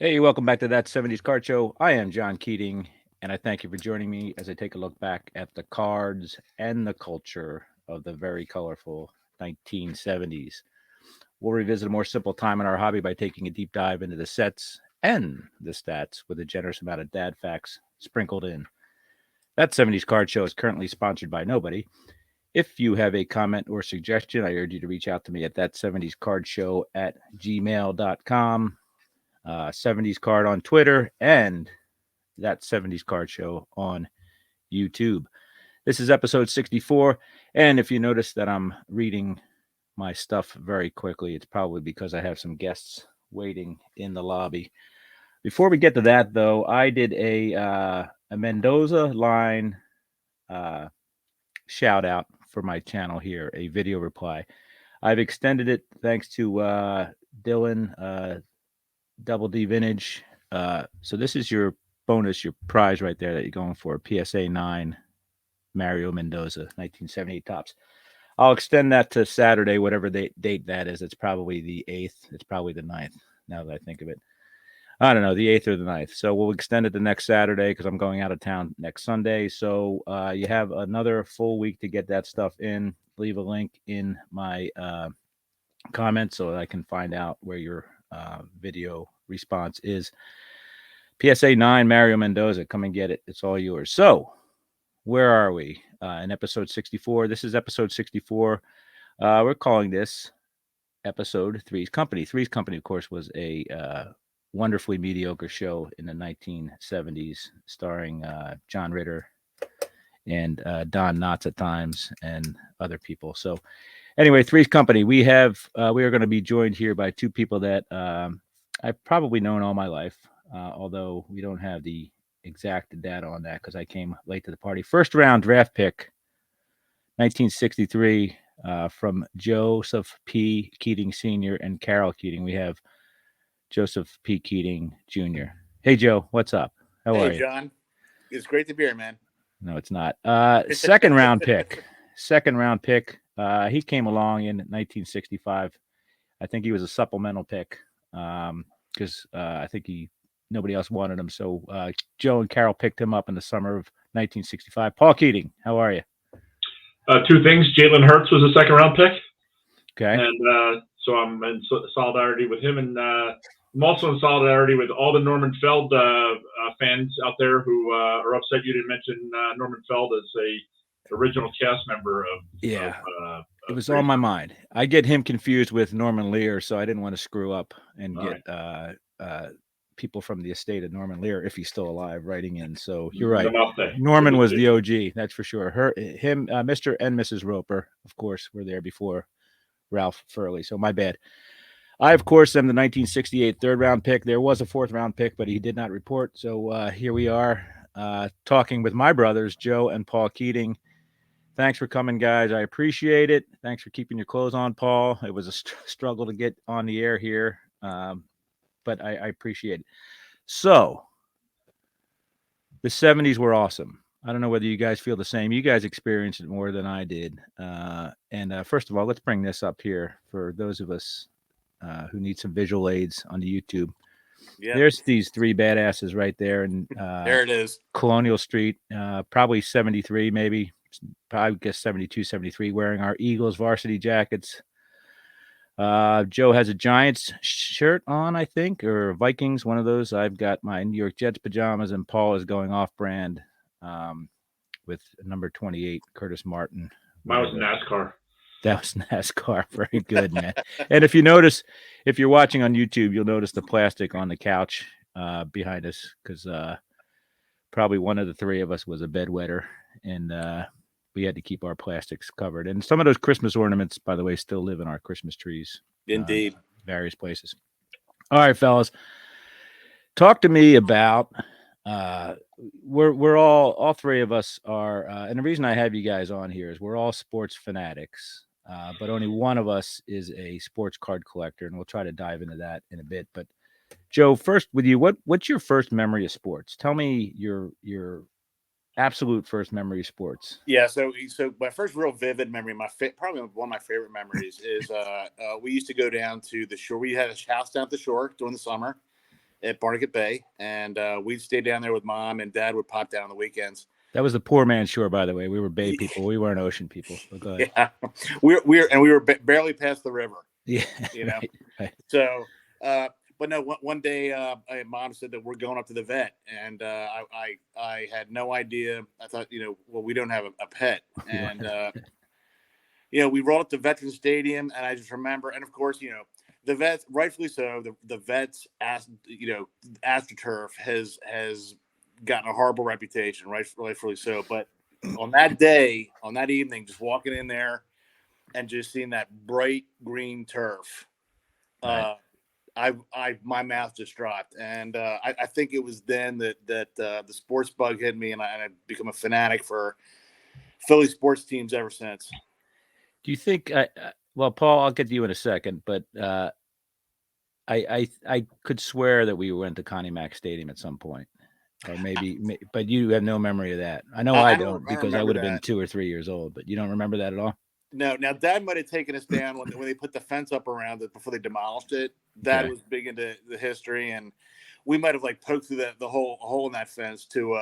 Hey, welcome back to That 70s Card Show. I am John Keating, and I thank you for joining me as I take a look back at the cards and the culture of the very colorful 1970s. We'll revisit a more simple time in our hobby by taking a deep dive into the sets and the stats with a generous amount of dad facts sprinkled in. That 70s Card Show is currently sponsored by nobody. If you have a comment or suggestion, I urge you to reach out to me at that70scardshow at gmail.com. 70s Card on Twitter, and that 70s Card Show on YouTube. This is episode 64. And if you notice that I'm reading my stuff very quickly, it's probably because I have some guests waiting in the lobby. Before we get to that, though, I did a Mendoza Line shout out for my channel here, a video reply. I've extended it thanks to Dylan, Double D Vintage. So this is your bonus, your prize right there that you're going for. PSA 9 Mario Mendoza, 1978 tops. I'll extend that to Saturday, whatever date that is. It's probably the 8th. It's probably the 9th, now that I think of it. I don't know, the 8th or the 9th. So we'll extend it to next Saturday because I'm going out of town next Sunday. So you have another full week to get that stuff in. Leave a link in my comments so that I can find out where your video response is. PSA 9 Mario Mendoza, come and get it. It's all yours. So where are we in episode 64? This is episode 64. We're calling this episode Three's Company. Three's Company, of course, was a wonderfully mediocre show in the 1970s starring John Ritter and Don Knotts at times and other people. So anyway, Three's Company. We are going to be joined here by two people that I've probably known all my life, although we don't have the exact data on that because I came late to the party. First round draft pick, 1963, from Joseph P. Keating Sr. and Carol Keating. We have Joseph P. Keating Jr. Hey, Joe, what's up? How are Hey, you? John. It's great to be here, man. No, it's not. Second round pick. He came along in 1965. I think he was a supplemental pick because I think nobody else wanted him. So Joe and Carol picked him up in the summer of 1965. Paul Keating, how are you? Two things. Jalen Hurts was a second round pick. Okay. And so I'm in solidarity with him. And I'm also in solidarity with all the Norman Feld fans out there who are upset you didn't mention Norman Feld as a original cast member of. Yeah. It was on my mind. I get him confused with Norman Lear, so I didn't want to screw up and get people from the estate of Norman Lear, if he's still alive, writing in. So you're right. Norman was the OG, that's for sure. Mr. and Mrs. Roper, of course, were there before Ralph Furley. So my bad. I, of course, am the 1968 third round pick. There was a fourth round pick, but he did not report. So here we are talking with my brothers, Joe and Paul Keating. Thanks for coming, guys. I appreciate it. Thanks for keeping your clothes on, Paul. It was a struggle to get on the air here, but I appreciate it. So, the 70s were awesome. I don't know whether you guys feel the same. You guys experienced it more than I did. First of all, let's bring this up here for those of us who need some visual aids on the YouTube. Yep. There's these three badasses right there. And there it is. Colonial Street, probably 73, maybe. I guess 72, 73, wearing our Eagles varsity jackets. Joe has a Giants shirt on, I think, or Vikings, one of those. I've got my New York Jets pajamas, and Paul is going off-brand with number 28, Curtis Martin. Mine was NASCAR. That was NASCAR. Very good, man. And if you're watching on YouTube, you'll notice the plastic on the couch behind us because probably one of the three of us was a bedwetter, and we had to keep our plastics covered. And some of those Christmas ornaments, by the way, still live in our Christmas trees. Indeed. Various places. All right, fellas. Talk to me about we're all three of us are and the reason I have you guys on here is we're all sports fanatics, but only one of us is a sports card collector, and we'll try to dive into that in a bit. But Joe, first with you, what's your first memory of sports? Tell me your absolute first memory of sports. Yeah, so my first real vivid memory, probably one of my favorite memories is we used to go down to the shore. We had a house down at the shore during the summer, at Barnegat Bay, and we'd stay down there with Mom, and Dad would pop down on the weekends. That was the poor man's shore, by the way. We were bay people. We weren't ocean people. But go ahead. Yeah, we were barely past the river. Yeah, you know. right. So, but no, one day, Mom said that we're going up to the vet, and I had no idea. I thought, well, we don't have a pet, and we rolled up to Veterans Stadium, and I just remember, and of course, the vets, rightfully so, the vets, AstroTurf has gotten a horrible reputation, rightfully so. But on that day, on that evening, just walking in there and just seeing that bright green turf, Right. my mouth just dropped, and I think it was then that the sports bug hit me, and I've become a fanatic for Philly sports teams ever since. Do you think? Well, Paul, I'll get to you in a second, but I could swear that we went to Connie Mack Stadium at some point, or maybe, but you have no memory of that. I know I don't, because I would have been 2 or 3 years old. But you don't remember that at all? No. Now, Dad might have taken us down when they put the fence up around it before they demolished it. Dad was big into the history, and we might have poked through the hole in that fence to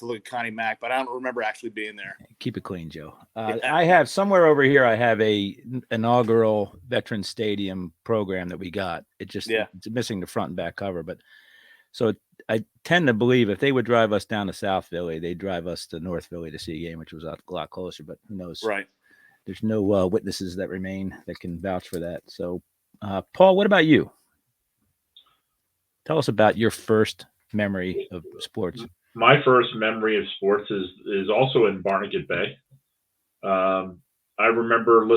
look at Connie Mack, but I don't remember actually being there. Keep it clean, Joe. I have somewhere over here. I have a inaugural Veterans Stadium program that we got. It's missing the front and back cover, but so I tend to believe if they would drive us down to South Philly, they'd drive us to North Philly to see a game, which was a lot closer. But who knows? Right. There's no witnesses that remain that can vouch for that. So, Paul, what about you? Tell us about your first memory of sports. My first memory of sports is also in Barnegat Bay. I remember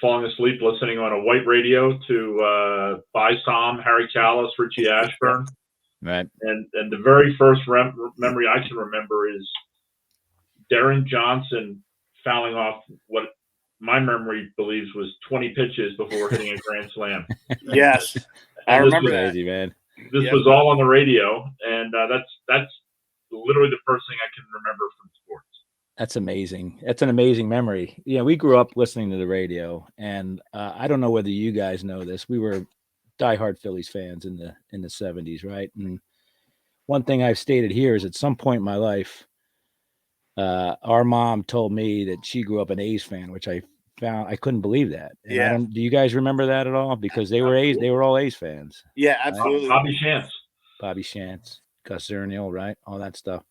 falling asleep listening on a white radio to By Tom, Harry Callis, Richie Ashburn. Right. And the very first memory I can remember is Darren Johnson fouling off what my memory believes was 20 pitches before hitting a grand slam. Yes, I remember that. Crazy, man. This was all on the radio, and that's literally the first thing I can remember from sports. That's amazing. That's an amazing memory. Yeah, we grew up listening to the radio, and I don't know whether you guys know this. We were diehard Phillies fans in the 70s, right? And one thing I've stated here is at some point in my life, our mom told me that she grew up an A's fan, which I couldn't believe that. And do you guys remember that at all? Because they were A's, they were all A's fans. Yeah, absolutely. Bobby Shantz, Gus Zernial, right? All that stuff.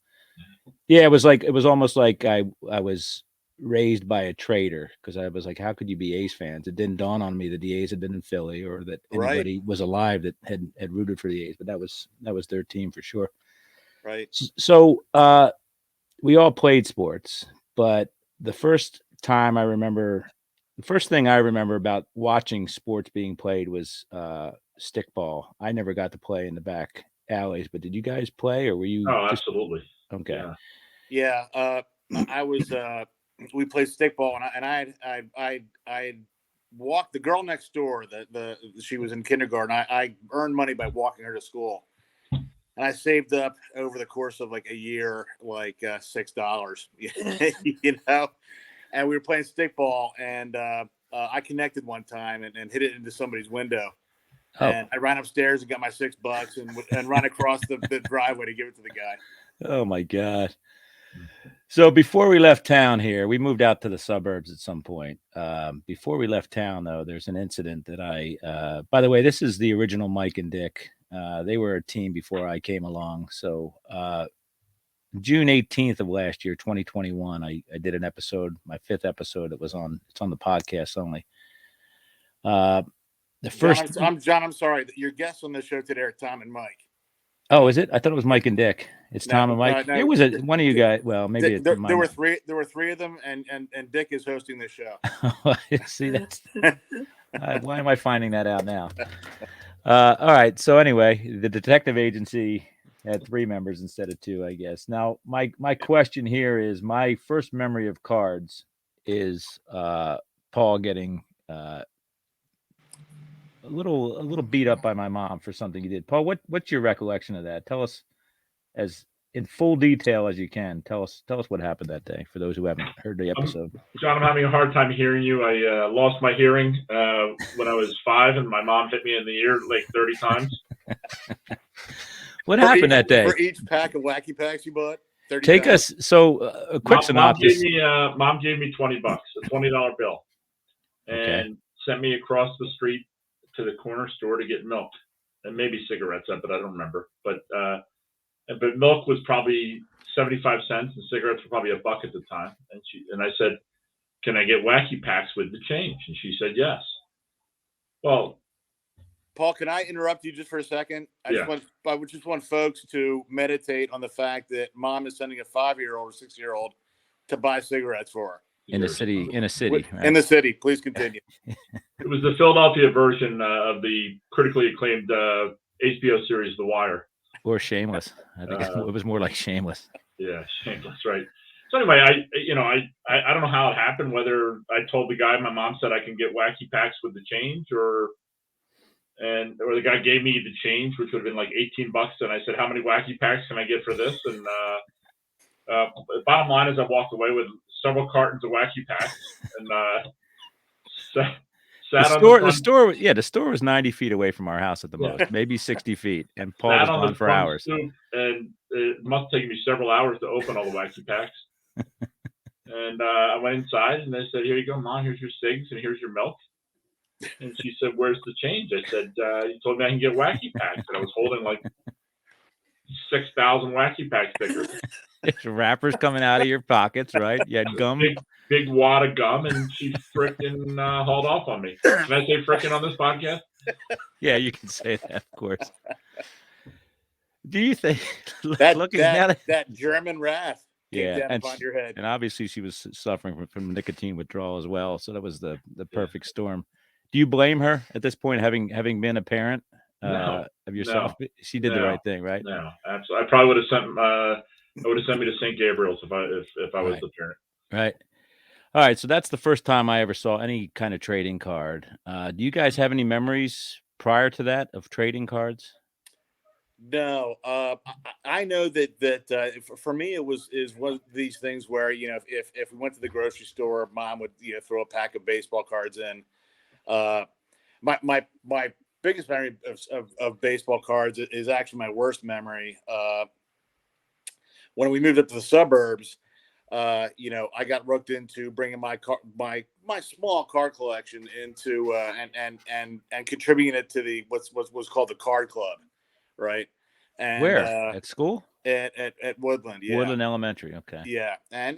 Yeah, it was almost like I was raised by a traitor, because I was like, how could you be A's fans? It didn't dawn on me that the A's had been in Philly, or that anybody was alive that had rooted for the A's, but that was their team for sure. Right. So we all played sports, but the first thing I remember about watching sports being played was stickball. I never got to play in the back alleys, but did you guys play, or were you? Oh, absolutely. Okay. Yeah. I was. We played stickball, and I walked the girl next door. She was in kindergarten. I earned money by walking her to school, and I saved up over the course of a year, $6, And we were playing stickball, and I connected one time and hit it into somebody's window. Oh. And I ran upstairs and got my $6 and ran across the driveway to give it to the guy. Oh my God. So before we left town here, we moved out to the suburbs at some point. Before we left town, though, there's an incident that by the way, this is the original Mike and Dick. They were a team before I came along. So June 18th of last year, 2021, I did an episode, my 5th episode. It's on the podcast only. John, I'm sorry. Your guests on the show today are Tom and Mike. Oh, is it? I thought it was Mike and Dick. It's Tom and Mike. No, it was one of you guys. Well, maybe there were three. There were three of them, and Dick is hosting the show. See, that's why am I finding that out now? All right. So anyway, the detective agency had 3 members instead of 2, I guess. Now, my question here is, my first memory of cards is Paul getting a little beat up by my mom for something he did. Paul, what's your recollection of that? Tell us as in full detail as you can. Tell us what happened that day for those who haven't heard the episode. John, I'm having a hard time hearing you. I lost my hearing when I was 5, and my mom hit me in the ear 30 times. What happened that day? For each pack of Wacky Packs you bought? 30 Take packs? us. So a quick synopsis. Mom gave me $20, a $20 bill, and Okay. sent me across the street to the corner store to get milk and maybe cigarettes, but I don't remember. But milk was probably 75 cents and cigarettes were probably $1 at the time. And I said, "Can I get Wacky Packs with the change?" And she said, "Yes." Well, Paul, can I interrupt you just for a second? I just want folks to meditate on the fact that Mom is sending a 5-year-old or 6-year-old to buy cigarettes for her. In a city. Right? In the city. Please continue. It was the Philadelphia version of the critically acclaimed HBO series The Wire. Or Shameless. I think it was more like Shameless. Yeah, Shameless, right. So anyway, I don't know how it happened, whether I told the guy, my mom said I can get Wacky Packs with the change, or the guy gave me the change, which would have been like $18, and I said, "How many Wacky Packs can I get for this?" And bottom line is I walked away with several cartons of Wacky Packs, and the store was 90 feet away from our house at the most, maybe 60 feet, and Paul was gone for hours. And it must have taken me several hours to open all the Wacky Packs. And I went inside and I said, "Here you go, Mom. Here's your cigs and here's your milk." And she said, "Where's the change?" I said, "You told me I can get Wacky Packs." And I was holding like 6,000 Wacky Pack stickers. There's wrappers coming out of your pockets, right? You had gum. Big wad of gum, and she frickin' hauled off on me. Can I say frickin' on this podcast? Yeah, you can say that, of course. Do you think that German wrath came down upon your head? And obviously she was suffering from nicotine withdrawal as well, so that was the perfect storm. Do you blame her at this point, having been a parent of yourself? No, she did the right thing, right? No, absolutely. I probably would have sent me to St. Gabriel's if I was the parent. Right. All right. So that's the first time I ever saw any kind of trading card. Do you guys have any memories prior to that of trading cards? No. I know that for me it was one of these things where, if we went to the grocery store, Mom would throw a pack of baseball cards in. My biggest memory of baseball cards is actually my worst memory. When we moved up to the suburbs, I got roped into bringing my small card collection into and contributing it to the what's called the card club, right? And where at school? At Woodland, yeah. Woodland Elementary, okay. Yeah, and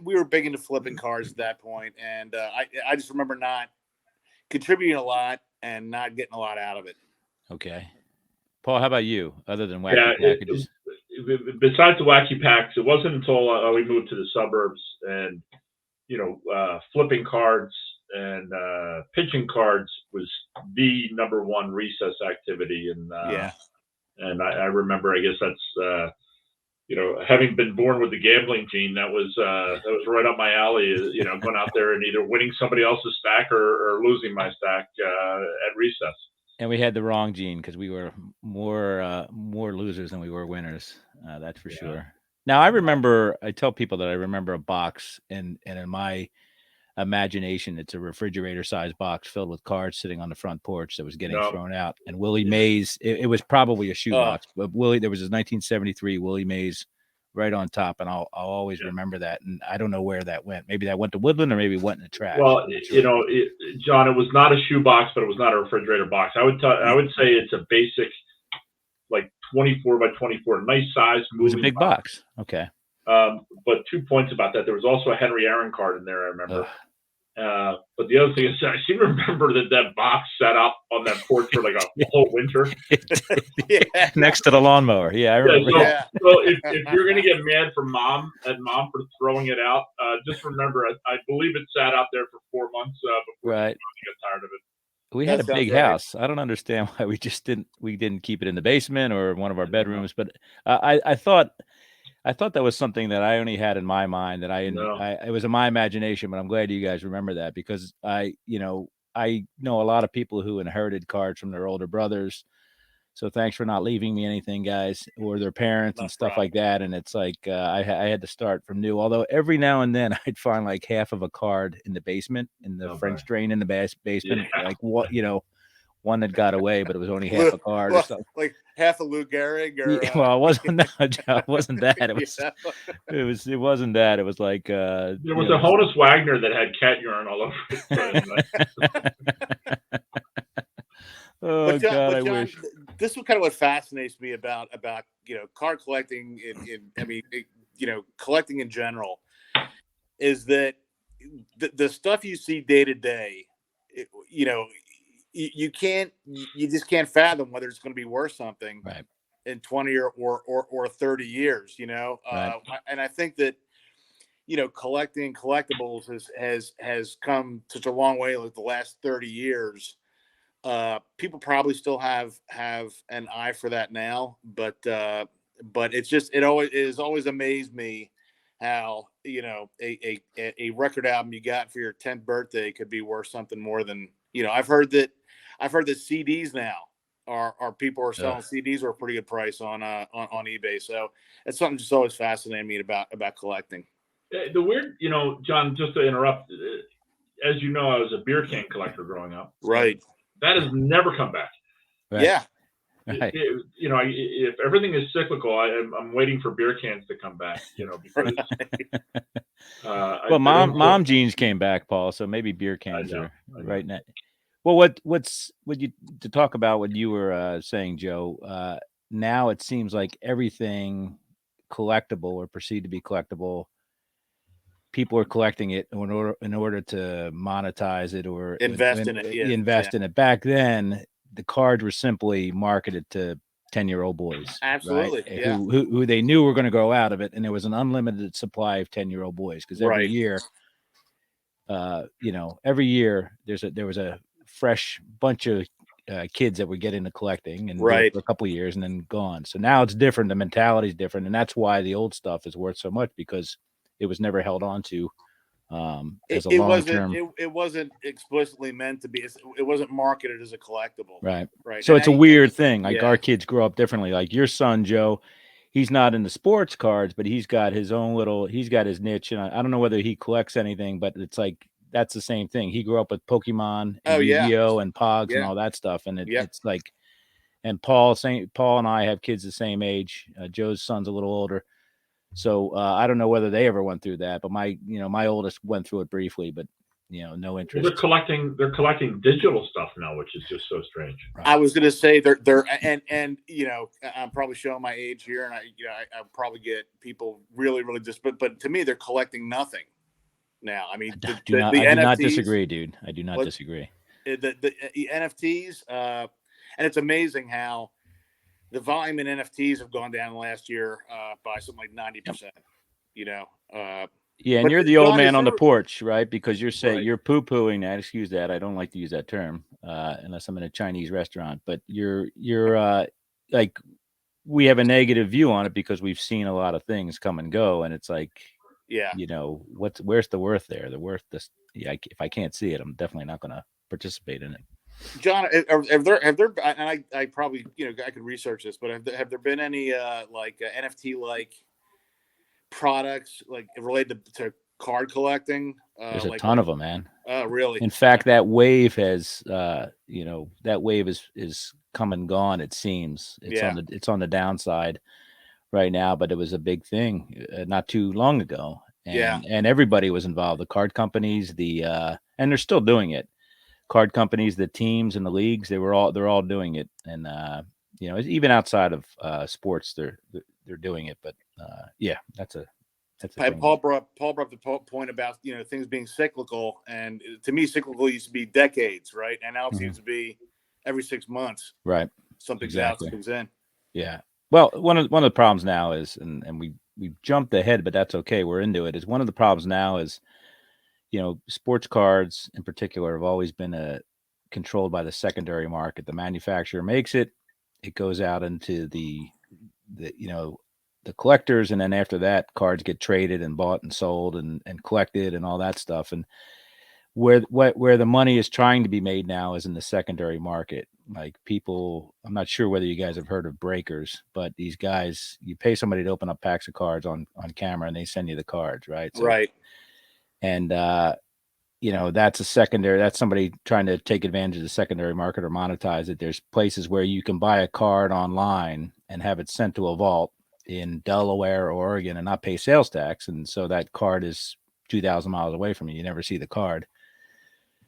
we were big into flipping cards at that point, and I just remember not contributing a lot and not getting a lot out of it. Okay, Paul, how about you? Other than Wacky packages. Besides the Wacky Packs, it wasn't until we moved to the suburbs and, flipping cards and pitching cards was the number one recess activity. And and I remember, I guess that's, having been born with the gambling gene, that was right up my alley, going out there and either winning somebody else's stack or losing my stack at recess. And we had the wrong gene because we were more losers than we were winners. That's for sure. Now I tell people that I remember a box, and in my imagination, it's a refrigerator-sized box filled with cards sitting on the front porch that was getting thrown out. And Willie Mays, it was probably a shoebox, but there was his 1973 Willie Mays right on top, and I'll always remember that. And I don't know where that went. Maybe that went to Woodland, or maybe it went in the trash. Well, John, it was not a shoebox, but it was not a refrigerator box. I would say it's a basic, like 24 by 24, nice size. It was a big box. Okay. But 2 points about that. There was also a Henry Aaron card in there, I remember. But the other thing is, I seem to remember that box sat up on that porch for like a whole winter. Next to the lawnmower. Yeah, I remember. So if you're going to get mad for mom for throwing it out, just remember, I believe it sat out there for 4 months before I got tired of it. We had a big house. I don't understand why we didn't keep it in the basement or one of our bedrooms. But I thought that was something that I only had in my mind, that it was in my imagination. But I'm glad you guys remember that, because I know a lot of people who inherited cards from their older brothers. So thanks for not leaving me anything, guys, or their parents and stuff like that. And it's like I had to start from new. Although every now and then I'd find like half of a card in the basement, in the French drain in the basement. Like, what, one that got away, but it was only half a card or something. Like half a Lou Gehrig, or Yeah, well, it wasn't that. It wasn't that. It was. yeah. It wasn't that. It was like. There was a Honus Wagner that had cat urine all over it. Oh But John, God, I wish. this is kind of what fascinates me about card collecting. Collecting in general, is that the stuff you see day to day, you just can't fathom whether it's going to be worth something Right. in 20 or 30 years. Right. And I think that collecting collectibles has come such a long way, like the last 30 years. People probably still have an eye for that now, but it has always amazed me how a record album you got for your 10th birthday could be worth something more than I've heard that CDs now are people are selling CDs for a pretty good price on eBay. So it's something just always fascinating me about collecting. The weird, John, just to interrupt, as you know, I was a beer can collector growing up. Right. That has never come back. Right. Yeah. Right. If everything is cyclical, I'm waiting for beer cans to come back. Because well, mom jeans came back, Paul. So maybe beer cans are right now. Well, what's you to talk about what you were saying, Joe? Now it seems like everything collectible or perceived to be collectible, people are collecting it in order to monetize it or invest in it. Yeah. Invest in it. Back then, the cards were simply marketed to 10-year-old boys. Absolutely. Right? Yeah. Who they knew were going to grow out of it, and there was an unlimited supply of 10-year-old boys because every year, every year there was a fresh bunch of kids that would get into collecting and do it for a couple of years and then gone. So now it's different. The mentality is different, and that's why the old stuff is worth so much, because it was never held on to as a long term. It wasn't explicitly meant to be. It wasn't marketed as a collectible. Right. Right. So it's a weird thing. Like our kids grow up differently. Like your son, Joe, he's not into sports cards, but he's got his own he's got his niche. And I don't know whether he collects anything, but it's like, that's the same thing. He grew up with Pokemon and Yu-Gi-Oh and Pogs and all that stuff. And it's like, and Paul and I have kids the same age. Joe's son's a little older. So I don't know whether they ever went through that, but my oldest went through it briefly, but no interest. Well, they're collecting digital stuff now, which is just so strange. Right. I was going to say they're and I'm probably showing my age here, and I probably get people really but to me they're collecting nothing now. I mean, I do not disagree, dude. I do not disagree. The NFTs, and it's amazing how the volume in NFTs have gone down last year by something like 90%. Yeah, and you're the old man on the porch, right? Because you're saying you're poo-pooing that. Excuse that. I don't like to use that term unless I'm in a Chinese restaurant. But you're like, we have a negative view on it because we've seen a lot of things come and go, and it's like, where's the worth there? The worth, if I can't see it, I'm definitely not going to participate in it. John, have there, and I probably, I could research this, but have there been any NFT like products like related to card collecting? There's a ton of them, man. Oh, really? In fact, that wave has, that wave is come and gone. It seems it's on the downside right now, but it was a big thing not too long ago, and everybody was involved. The card companies, and they're still doing it. Card companies, the teams and the leagues, they're all doing it, and even outside of sports, they're doing it. But that's a thing. Paul brought up the point about things being cyclical, and to me, cyclical used to be decades, right? And now it seems to be every 6 months, right? Something else comes in. Yeah. Well, one of the problems now is, and we jumped ahead, but that's okay. We're into it. Is one of the problems now is, sports cards in particular have always been controlled by the secondary market. The manufacturer makes it goes out into the collectors, and then after that, cards get traded and bought and sold and collected and all that stuff. And where the money is trying to be made now is in the secondary market. Like people, I'm not sure whether you guys have heard of breakers, but these guys, you pay somebody to open up packs of cards on camera, and they send you the cards, right? Right. And that's a secondary. That's somebody trying to take advantage of the secondary market or monetize it. There's places where you can buy a card online and have it sent to a vault in Delaware or Oregon and not pay sales tax. And so that card is 2,000 miles away from you. You never see the card.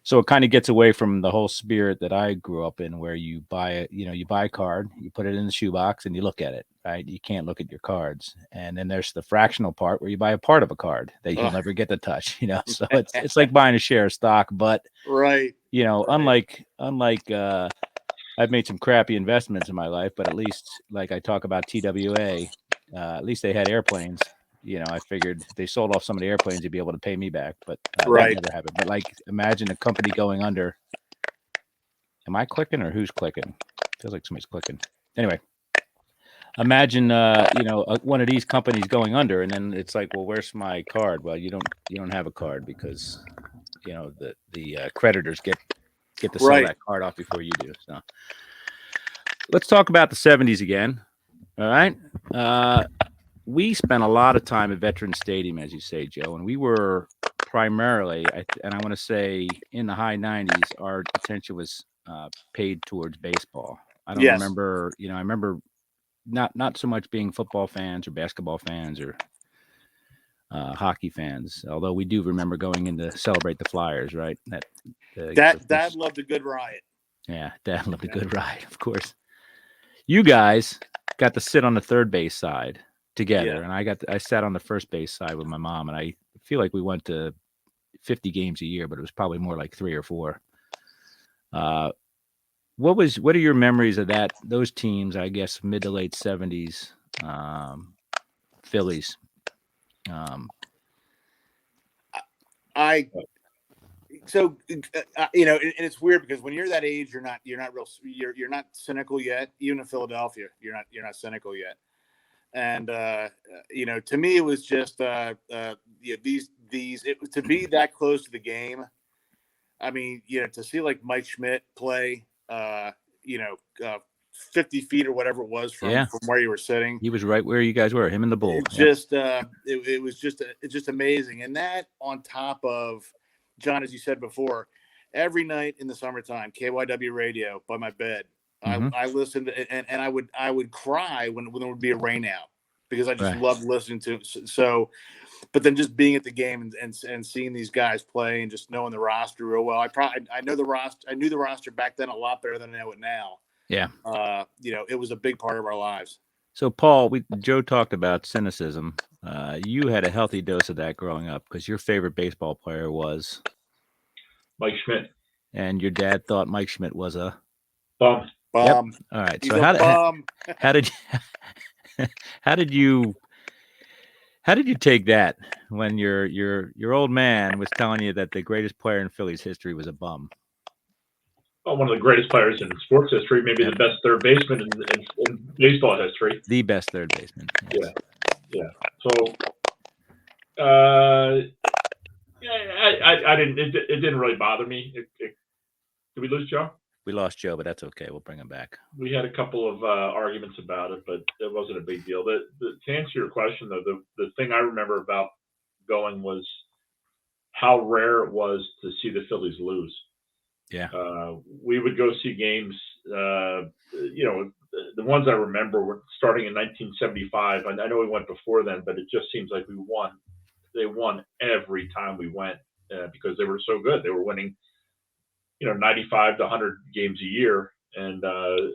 So it kind of gets away from the whole spirit that I grew up in, where you buy it, you buy a card, you put it in the shoebox and you look at it, right? You can't look at your cards. And then there's the fractional part where you buy a part of a card that you'll never get to touch, So it's like buying a share of stock, but right. Unlike I've made some crappy investments in my life, but at least like I talk about TWA, at least they had airplanes. I figured if they sold off some of the airplanes, you'd be able to pay me back, but that never happened. But like, imagine a company going under. Am I clicking or who's clicking? Feels like somebody's clicking. Anyway, imagine, one of these companies going under, and then it's like, well, where's my card? Well, you don't have a card because, the creditors get to sell that card off before you do. So let's talk about the 70s again. All right. We spent a lot of time at Veterans Stadium, as you say, Joe, and we were primarily, and I want to say in the high 90s, our attention was paid towards baseball. I don't remember, I remember not so much being football fans or basketball fans or hockey fans, although we do remember going in to celebrate the Flyers, right? Dad loved a good riot. Yeah, Dad loved a good riot, of course. You guys got to sit on the third base side together, and I sat on the first base side with my mom, and I feel like we went to 50 games a year, but it was probably more like 3 or 4. What are your memories of those teams? I guess mid to late 70s, Phillies. And it's weird because when you're that age, you're not cynical yet. Even in Philadelphia, you're not cynical yet. And to me, it was just to be that close to the game. I mean, to see like Mike Schmidt play, 50 feet or whatever it was from where you were sitting. He was right where you guys were, him and the bull. It was just amazing. And that on top of, John, as you said before, every night in the summertime, KYW radio by my bed. Mm-hmm. I listened and I would cry when there would be a rain out because I just loved listening to it. So, but then just being at the game and seeing these guys play and just knowing the roster real well. I know the roster. I knew the roster back then a lot better than I know it now. Yeah. It was a big part of our lives. So, Paul, Joe talked about cynicism. You had a healthy dose of that growing up because your favorite baseball player was Mike Schmidt, and your dad thought Mike Schmidt was a bum. Yep. All right. He's so how did you take that when your old man was telling you that the greatest player in Phillies history was a bum? Well, one of the greatest players in sports history, maybe the best third baseman in baseball history. The best third baseman. Yes. Yeah. So, I didn't. It didn't really bother me. Did we lose Joe? We lost Joe, but that's okay. We'll bring him back. We had a couple of arguments about it, but it wasn't a big deal. To answer your question, though, the thing I remember about going was how rare it was to see the Phillies lose. Yeah. We would go see games. The ones I remember were starting in 1975. I know we went before then, but it just seems like we won. They won every time we went because they were so good. They were winning, 95 to 100 games a year, and a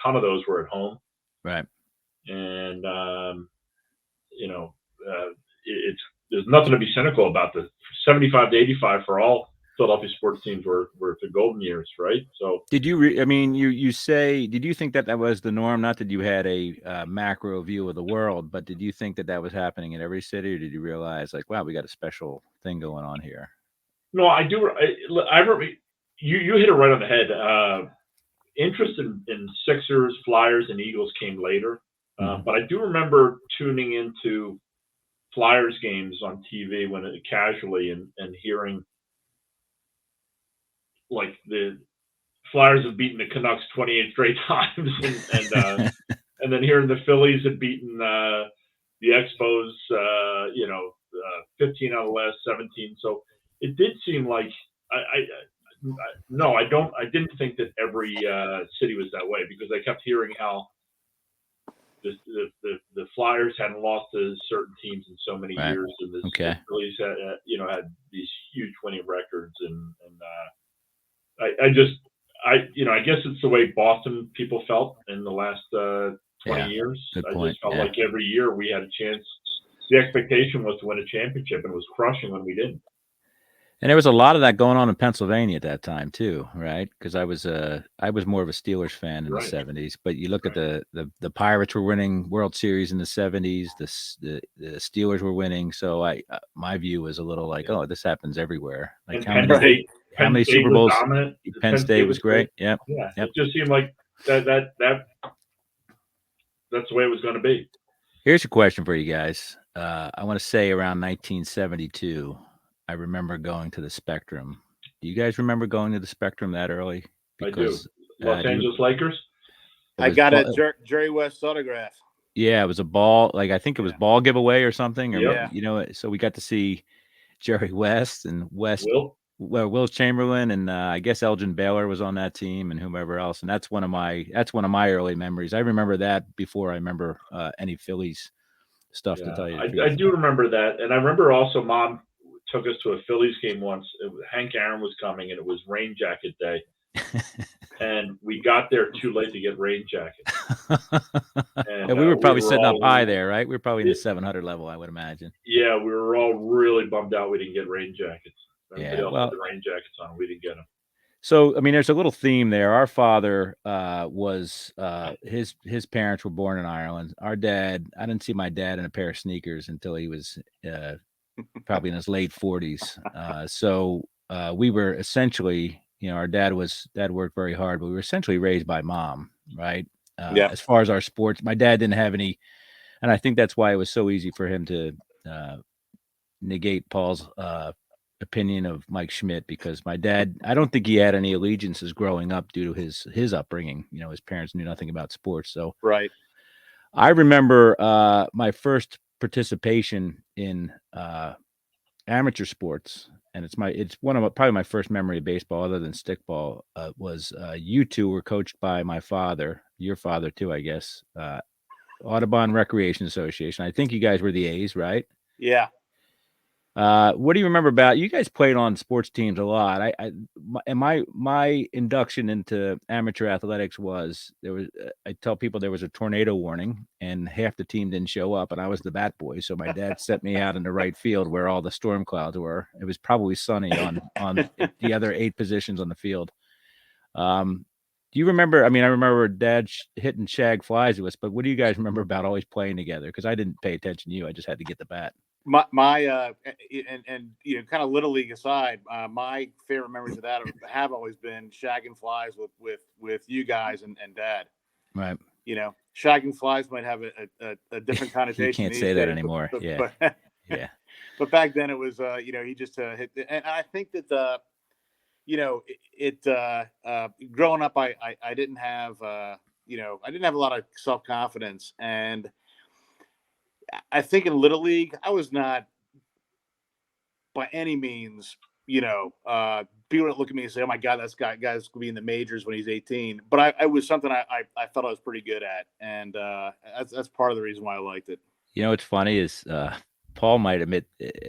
ton of those were at home. Right. And there's nothing to be cynical about. The 75 to 85 for all Philadelphia sports teams were the golden years, right? So did you? You say? Did you think that was the norm? Not that you had a macro view of the world, but did you think that was happening in every city, or did you realize like, wow, we got a special thing going on here? No, I do. I remember you hit it right on the head. Interest in Sixers, Flyers, and Eagles came later, but I do remember tuning into Flyers games on TV casually and hearing like the Flyers have beaten the Canucks 28 straight times, and then hearing the Phillies had beaten the Expos, 15 out of the last 17. So it did seem like I didn't think that every city was that way, because I kept hearing how the Flyers hadn't lost to certain teams in so many Right. years, and the Okay. Phillies had these huge winning records, and I guess it's the way Boston people felt in the last 20 Yeah, years. good I point. just felt Yeah. like every year we had a chance. The expectation was to win a championship, and it was crushing when we didn't. And there was a lot of that going on in Pennsylvania at that time too, right? Because I was more of a Steelers fan in Right. the '70s. But you look at the Pirates were winning World Series in the '70s. The Steelers were winning. So my view was a little like, oh, this happens everywhere. Like And how Penn many State Super was Bowls? dominant. Penn State was great. Yep. Yeah, Yep. it just seemed like that's the way it was going to be. Here's a question for you guys. I want to say around 1972, I remember going to the Spectrum. Do you guys remember going to the Spectrum that early? Because I do. Los Angeles Lakers. I got a Jerry West autograph. Yeah, it was a ball. Like I think it was ball giveaway or something. Or, Yeah. So we got to see Jerry West and Will Chamberlain, and I guess Elgin Baylor was on that team, and whomever else. And that's one of my early memories. I remember that before I remember any Phillies stuff, to tell you the truth. I do remember that, and I remember also Mom took us to a Phillies game once. Hank Aaron was coming, and it was rain jacket day. And we got there too late to get rain jackets. And we were probably sitting up high there, right? We were probably in the 700 level, I would imagine. Yeah, we were all really bummed out we didn't get rain jackets. Everybody else had the rain jackets on. We didn't get them. So, I mean, there's a little theme there. Our father was his parents were born in Ireland. Our dad, I didn't see my dad in a pair of sneakers until he was probably in his late 40s. So we were essentially, our dad worked very hard, but we were essentially raised by mom, right? As far as our sports, my dad didn't have any, and I think that's why it was so easy for him to negate Paul's opinion of Mike Schmidt, because my dad, I don't think he had any allegiances growing up due to his upbringing. His parents knew nothing about sports. So right. I remember my first participation in amateur sports, and it's probably my first memory of baseball other than stickball, was you two were coached by my father, your father too, I guess, Audubon Recreation Association. I think you guys were the A's, right? Yeah. What do you remember about you guys played on sports teams a lot? My induction into amateur athletics was I tell people there was a tornado warning and half the team didn't show up, and I was the bat boy. So my dad set me out in the right field where all the storm clouds were. It was probably sunny on the other 8 positions on the field. Do you remember? I mean, I remember Dad hitting shag flies to us, but what do you guys remember about always playing together? Because I didn't pay attention to you. I just had to get the bat. My kind of little league aside, my favorite memories of that have always been shagging flies with you guys and Dad. Right. Shagging flies might have a different connotation. You can't say that anymore. Yeah. But back then it was he just hit, and I think that growing up I didn't have I didn't have a lot of self-confidence, and I think in Little League, I was not by any means, people don't look at me and say, oh my God, guy's going to be in the majors when he's 18. But I was something I felt I was pretty good at. And that's part of the reason why I liked it. What's funny is Paul might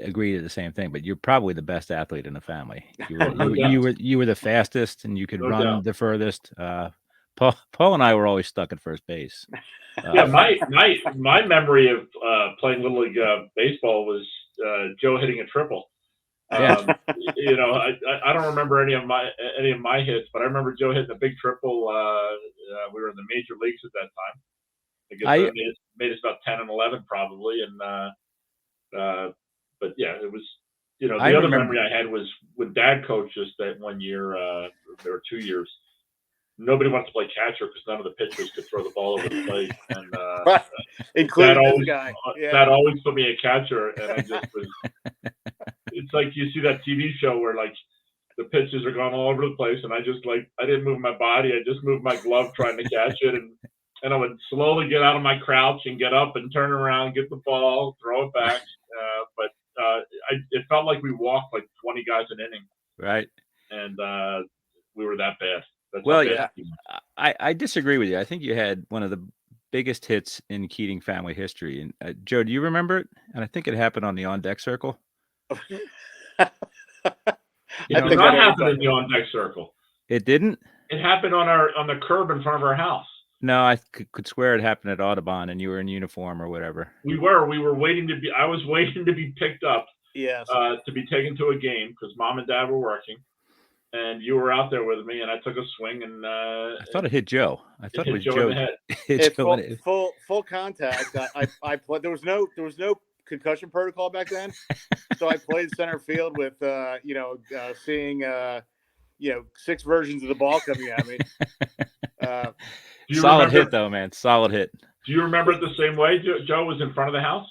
agree to the same thing, but you're probably the best athlete in the family. You were the fastest, and you could run the furthest. Paul and I were always stuck at first base. My memory of playing Little League baseball was Joe hitting a triple. I don't remember any of my hits, but I remember Joe hitting a big triple. We were in the major leagues at that time. I guess made us about 10 and 11 probably, and but yeah, it was. The other memory I had was when Dad coached us that one year. There were 2 years. Nobody wants to play catcher because none of the pitchers could throw the ball over the plate, and including this guy. That always put me a catcher, and I just was. It's like you see that TV show where like the pitches are going all over the place, and I didn't move my body, I just moved my glove trying to catch it, and I would slowly get out of my crouch and get up and turn around, get the ball, throw it back. But it felt like we walked like 20 guys an inning, Right. and we were that bad. That's Well, how bad yeah, we were. I disagree with you. I think you had one of the biggest hits in Keating family history. And Joe, do you remember it? And I think it happened on the on deck circle. It You know, did not happen in the on deck circle. It didn't. It happened on the curb in front of our house. No, I could swear it happened at Audubon, and you were in uniform or whatever. We were waiting to be. I was waiting to be picked up. Yes. To be taken to a game because mom and dad were working, and you were out there with me, and I took a swing, and I thought it hit Joe. I thought it was Joe Joe. in the head. Hit Joe in the head. Full contact. I played. There was no concussion protocol back then, so I played center field with seeing 6 versions of the ball coming at me. Solid hit though, man. Solid hit. Do you remember it the same way? Joe was in front of the house.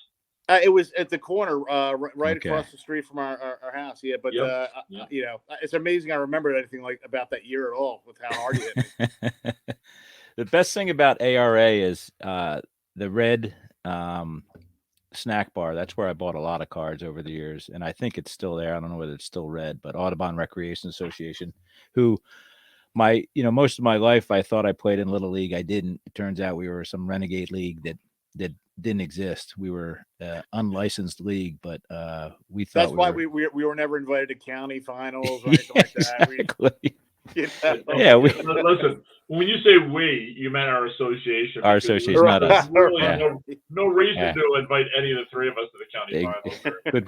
It was at the corner, right across the street from our house. Yeah, but it's amazing. I remembered anything like about that year at all with how hard he hit me. The best thing about ARA is the red snack bar. That's where I bought a lot of cards over the years, and I think it's still there. I don't know whether it's still red, but Audubon Recreation Association, who most of my life I thought I played in Little League. I didn't. It turns out we were some renegade league that didn't exist. We were unlicensed league, but we thought that's why we were never invited to county finals or anything like that. Exactly. Yeah. Listen, when you say we, you meant our association. Our association, not us. Really, no reason to invite any of the 3 of us to the county finals.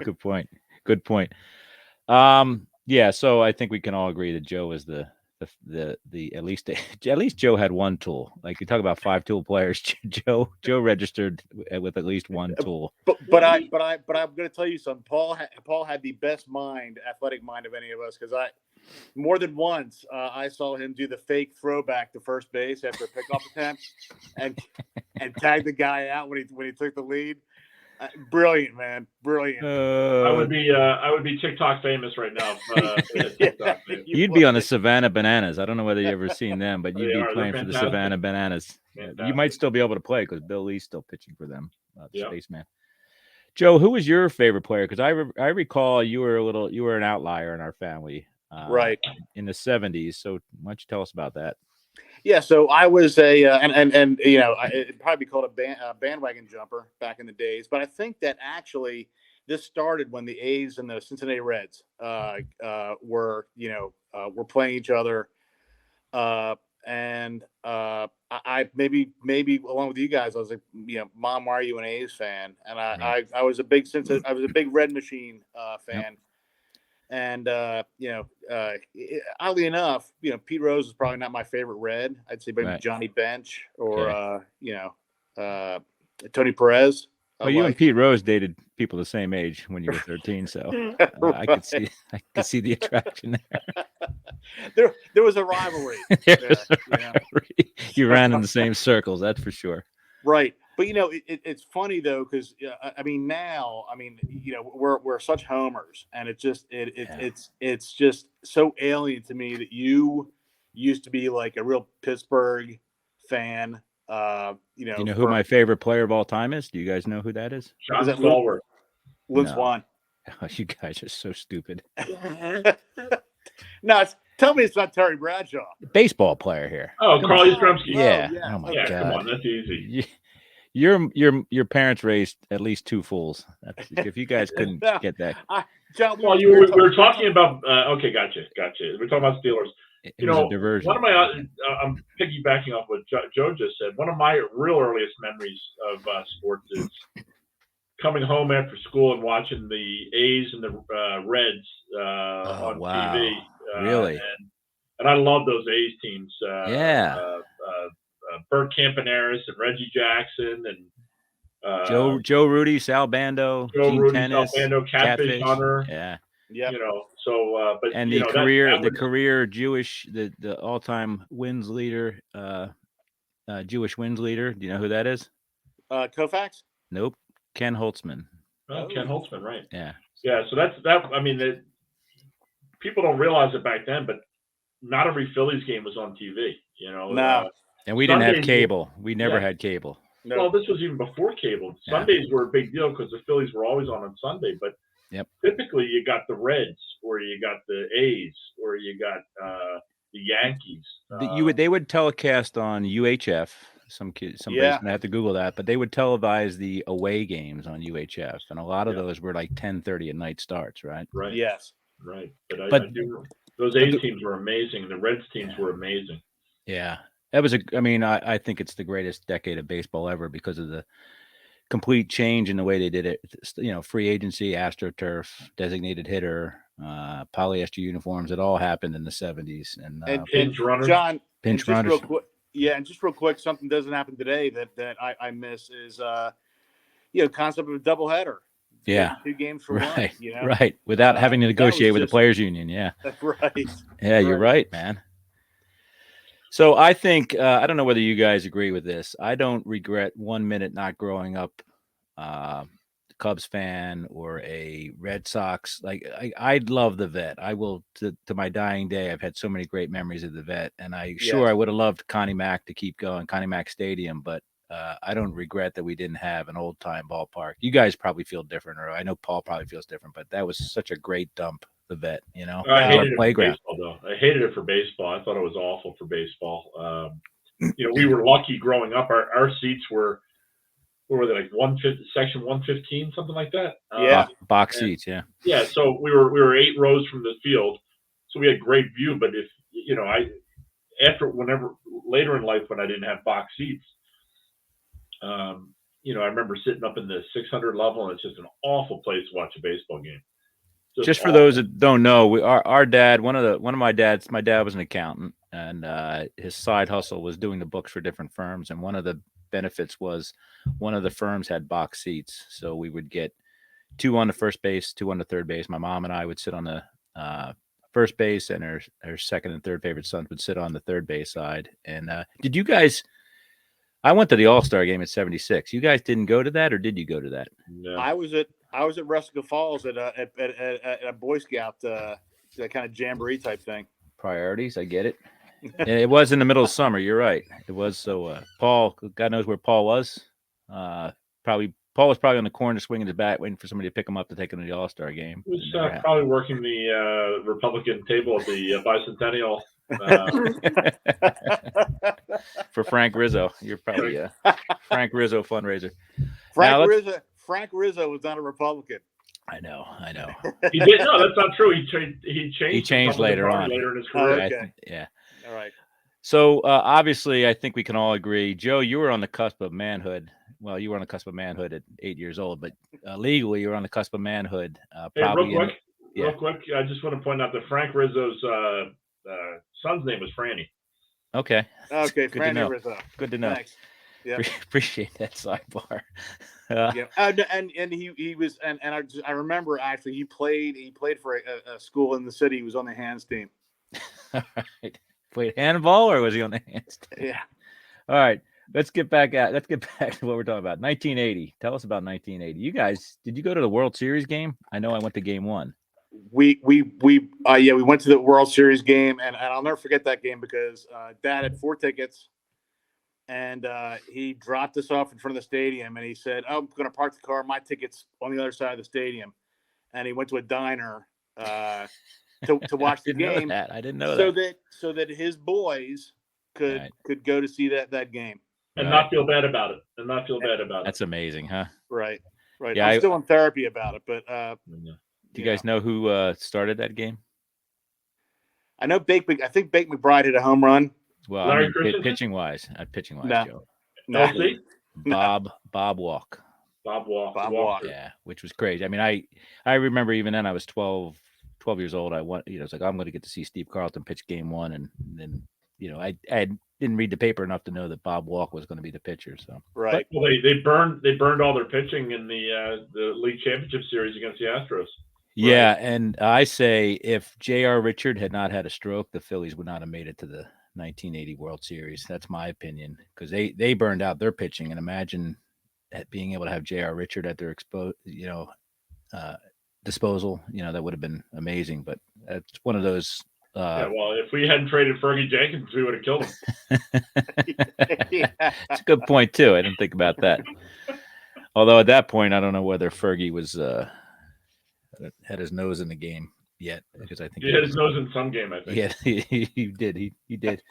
Good point. Good point. So I think we can all agree that Joe is the at least Joe had one tool. Like you talk about 5 tool players, Joe registered with at least one tool. But I'm going to tell you something. Paul had the best athletic mind of any of us, because more than once I saw him do the fake throwback to first base after a pickoff attempt and tag the guy out when he took the lead. Brilliant, man. Brilliant. I would be TikTok famous right now. You'd be on the Savannah Bananas. I don't know whether you've ever seen them, but you'd be playing for the Savannah Bananas. You might still be able to play because Bill Lee's still pitching for them, Spaceman. Joe, who was your favorite player? Because I recall you were an outlier in our family, right, in the 70s. So why don't you tell us about that? Yeah, so I was it'd probably be called a bandwagon jumper back in the days, but I think that actually this started when the A's and the Cincinnati Reds were playing each other, and I maybe along with you guys, I was like, Mom, why are you an A's fan? And I was a big Red Machine fan. Yep. And oddly enough, Pete Rose is probably not my favorite Red. I'd say maybe Johnny Bench or Tony Perez. Well, you and Pete Rose dated people the same age when you were 13, so I could see the attraction there. There was a rivalry. You ran in the same circles, that's for sure. Right. But it's funny though, because now we're such homers, and it's just so alien to me that you used to be like a real Pittsburgh fan. You know who my favorite player of all time is? Do you guys know who that is? Is that Lynn Swann? Oh, you guys are so stupid. No, tell me it's not Terry Bradshaw. Baseball player here. Oh, Carl Yastrzemski. Yeah. Oh my God. Come on, that's easy. Your parents raised at least 2 fools. If you guys couldn't get that. John, well, we were talking about. Okay, gotcha. We're talking about Steelers. It was a diversion. One of my, I'm piggybacking off what Joe just said. One of my real earliest memories of sports is coming home after school and watching the A's and the Reds on TV. Really? And I love those A's teams. Bert Campaneris and Reggie Jackson and Joe Rudy, Sal Bando, Gene Tennis, Sal Bando, Catfish Hunter. Yeah. Yeah. But and the career Jewish, the all-time wins leader, Jewish wins leader. Do you know who that is? Koufax? Nope. Ken Holtzman. Oh, Ken Holtzman, right? Yeah. Yeah. So that's that. I mean, people don't realize it back then, but not every Phillies game was on TV. No. And we didn't have cable. We never had cable. No. Well, this was even before cable. Sundays were a big deal because the Phillies were always on Sunday. But Yep. Typically, you got the Reds, or you got the A's, or you got the Yankees. They would telecast on UHF. Somebody's Yeah. gonna have to Google that, but they would televise the away games on UHF, and a lot of Yeah. those were like 10:30 at night starts, right? Right. Yes. Right. But I But- do. Those A's teams were amazing. The Reds teams were amazing. Yeah, that was I mean, I think it's the greatest decade of baseball ever because of the complete change in the way they did it. You know, free agency, AstroTurf, designated hitter, polyester uniforms. It all happened in the 70s. And Pinch runners. John, pinch and just runners. real quick, and just real quick, something doesn't happen today that I miss is concept of a doubleheader. Yeah. 2 games for Right. one. Right. Without having to negotiate with the players union. Yeah. Right. Yeah, you're right, man. So I think I don't know whether you guys agree with this. I don't regret 1 minute not growing up Cubs fan or a Red Sox. Like I love the Vet. I will to my dying day. I've had so many great memories of the Vet, and I would have loved Connie Mack to keep going, Connie Mack Stadium, but I don't regret that we didn't have an old time ballpark. You guys probably feel different, or I know Paul probably feels different, but that was such a great dump. The Vet, you know, I hated it playground. for baseball, though. I hated it for baseball. I thought it was awful for baseball. We were lucky growing up. Our seats were, what were they, like 150, section 115, something like that. Box seats, yeah. Yeah, so we were 8 rows from the field, so we had great view. But if whenever later in life when I didn't have box seats, I remember sitting up in the 600 level, and it's just an awful place to watch a baseball game. Just for those that don't know, our dad, my dad was an accountant, and his side hustle was doing the books for different firms. And one of the benefits was one of the firms had box seats. So we would get 2 on the first base, 2 on the third base. My mom and I would sit on the first base, and her second and third favorite sons would sit on the third base side. And did you guys, I went to the All-Star game at 76. You guys didn't go to that, or did you go to that? No. I was at Russica Falls at a Boy Scout that kind of jamboree type thing. Priorities, I get it. It was in the middle of summer. You're right. It was. So Paul, God knows where Paul was. Paul was probably on the corner swinging his bat, waiting for somebody to pick him up to take him to the All-Star game. He was probably working the Republican table at the bicentennial. For Frank Rizzo. You're probably Frank Rizzo fundraiser. Frank Rizzo was not a Republican. I know. He did. No, that's not true. He changed later on. Later in his career. Okay. Yeah. All right. So obviously, I think we can all agree, Joe, you were on the cusp of manhood. Well, you were on the cusp of manhood at 8 years old, but legally, you were on the cusp of manhood. Real quick, I just want to point out that Frank Rizzo's son's name was Franny. Okay. Okay, Good Franny to know. Rizzo. Good to know. Thanks. Yeah. Appreciate that sidebar. Yeah. And he was, and I remember actually he played for a school in the city. He was on the hands team. All right. Played handball, or was he on the hands team? Yeah. All right. Let's get back to what we're talking about. 1980. Tell us about 1980. You guys, did you go to the World Series game? I know I went to game 1. We went to the World Series game, and I'll never forget that game because Dad had 4 tickets, and he dropped us off in front of the stadium, and he said, "Oh, I'm going to park the car. My ticket's on the other side of the stadium," and he went to a diner to watch the game. I didn't know that. So that his boys could go to see that game and not feel bad about it. That's amazing, huh? Right. Yeah, I'm still in therapy about it, but do you guys know who started that game? I know I think Bake McBride hit a home run. Well, I mean, pitching wise, Joe. No. Bob Walk. Bob Walk. Yeah, which was crazy. I mean, I remember even then I was 12 years old. I was like, I'm going to get to see Steve Carlton pitch game 1, and then I didn't read the paper enough to know that Bob Walk was going to be the pitcher. So right. Well, they burned all their pitching in the league championship series against the Astros. Yeah, right. And I say if J.R. Richard had not had a stroke, the Phillies would not have made it to the 1980 World Series. That's my opinion, because they burned out their pitching, and imagine being able to have J.R. Richard at their disposal. That would have been amazing. But it's one of those. Well, if we hadn't traded Fergie Jenkins, we would have killed him. It's a good point too. I didn't think about that. Although at that point, I don't know whether Fergie was had his nose in the game yet, because I think He had his nose in some game, I think. yeah, he did. He did.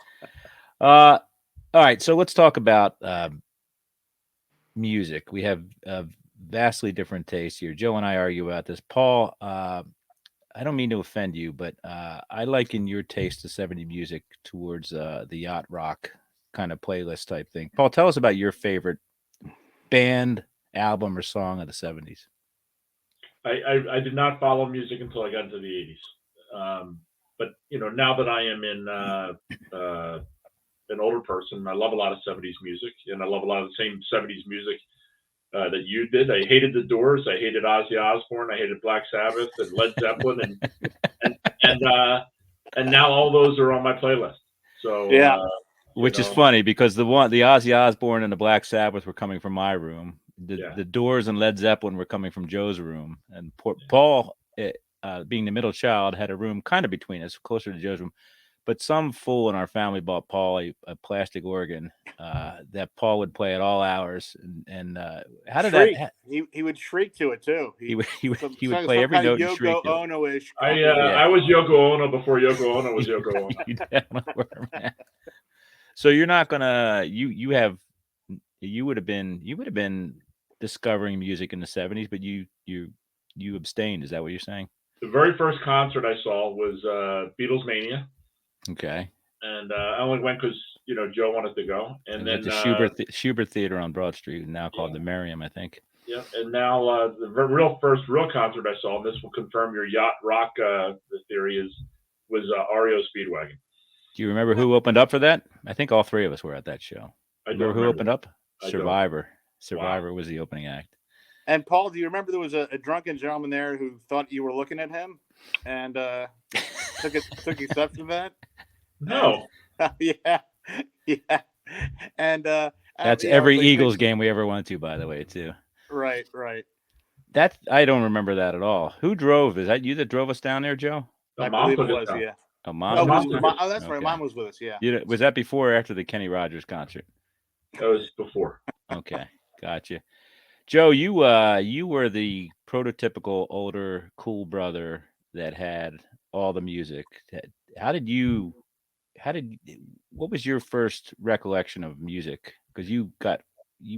All right, so let's talk about music. We have vastly different tastes here. Joe and I argue about this. Paul, I don't mean to offend you, but I liken your taste to 70 music towards the yacht rock kind of playlist type thing. Paul, tell us about your favorite band, album, or song of the 70s. I did not follow music until I got into the 80s. But now that I am an older person, I love a lot of 70s music, and I love a lot of the same 70s music that you did. I hated the Doors, I hated Ozzy Osbourne, I hated Black Sabbath and Led Zeppelin, and now all those are on my playlist. So Yeah. Which is funny, because the Ozzy Osbourne and the Black Sabbath were coming from my room. The Doors and Led Zeppelin were coming from Joe's room, and Paul, being the middle child, had a room kind of between us, closer to Joe's room. But some fool in our family bought Paul a plastic organ that Paul would play at all hours. And how did Shriek. that? He would shriek to it too. He would play every note and shriek to it. Yoko Ono-ish. I was Yoko Ono before Yoko Ono was Yoko Ono. You definitely were, man. So you're not gonna you would have been discovering music in the 70s, but you abstained. Is that what you're saying? The very first concert I saw was Beatles Mania. Okay. And I only went because Joe wanted to go. And then at the Schubert Theater on Broad Street, now called the Merriam, I think. Yeah, and now the first real concert I saw, and this will confirm your yacht rock theory, was REO Speedwagon. Do you remember who opened up for that? I think all three of us were at that show. I don't remember who opened up? Survivor. Survivor was the opening act. And Paul, do you remember there was a drunken gentleman there who thought you were looking at him and took exception to that? No. Yeah. And that's every Eagles game we ever went to, by the way, too. Right. That I don't remember that at all. Who drove? Is that you that drove us down there, Joe? I believe it was, yeah. Oh, Mom. That's right. Mom was with us, yeah. Was that before or after the Kenny Rogers concert? That was before. Okay, gotcha. Joe, you were the prototypical older cool brother that had all the music. What was your first recollection of music? Because you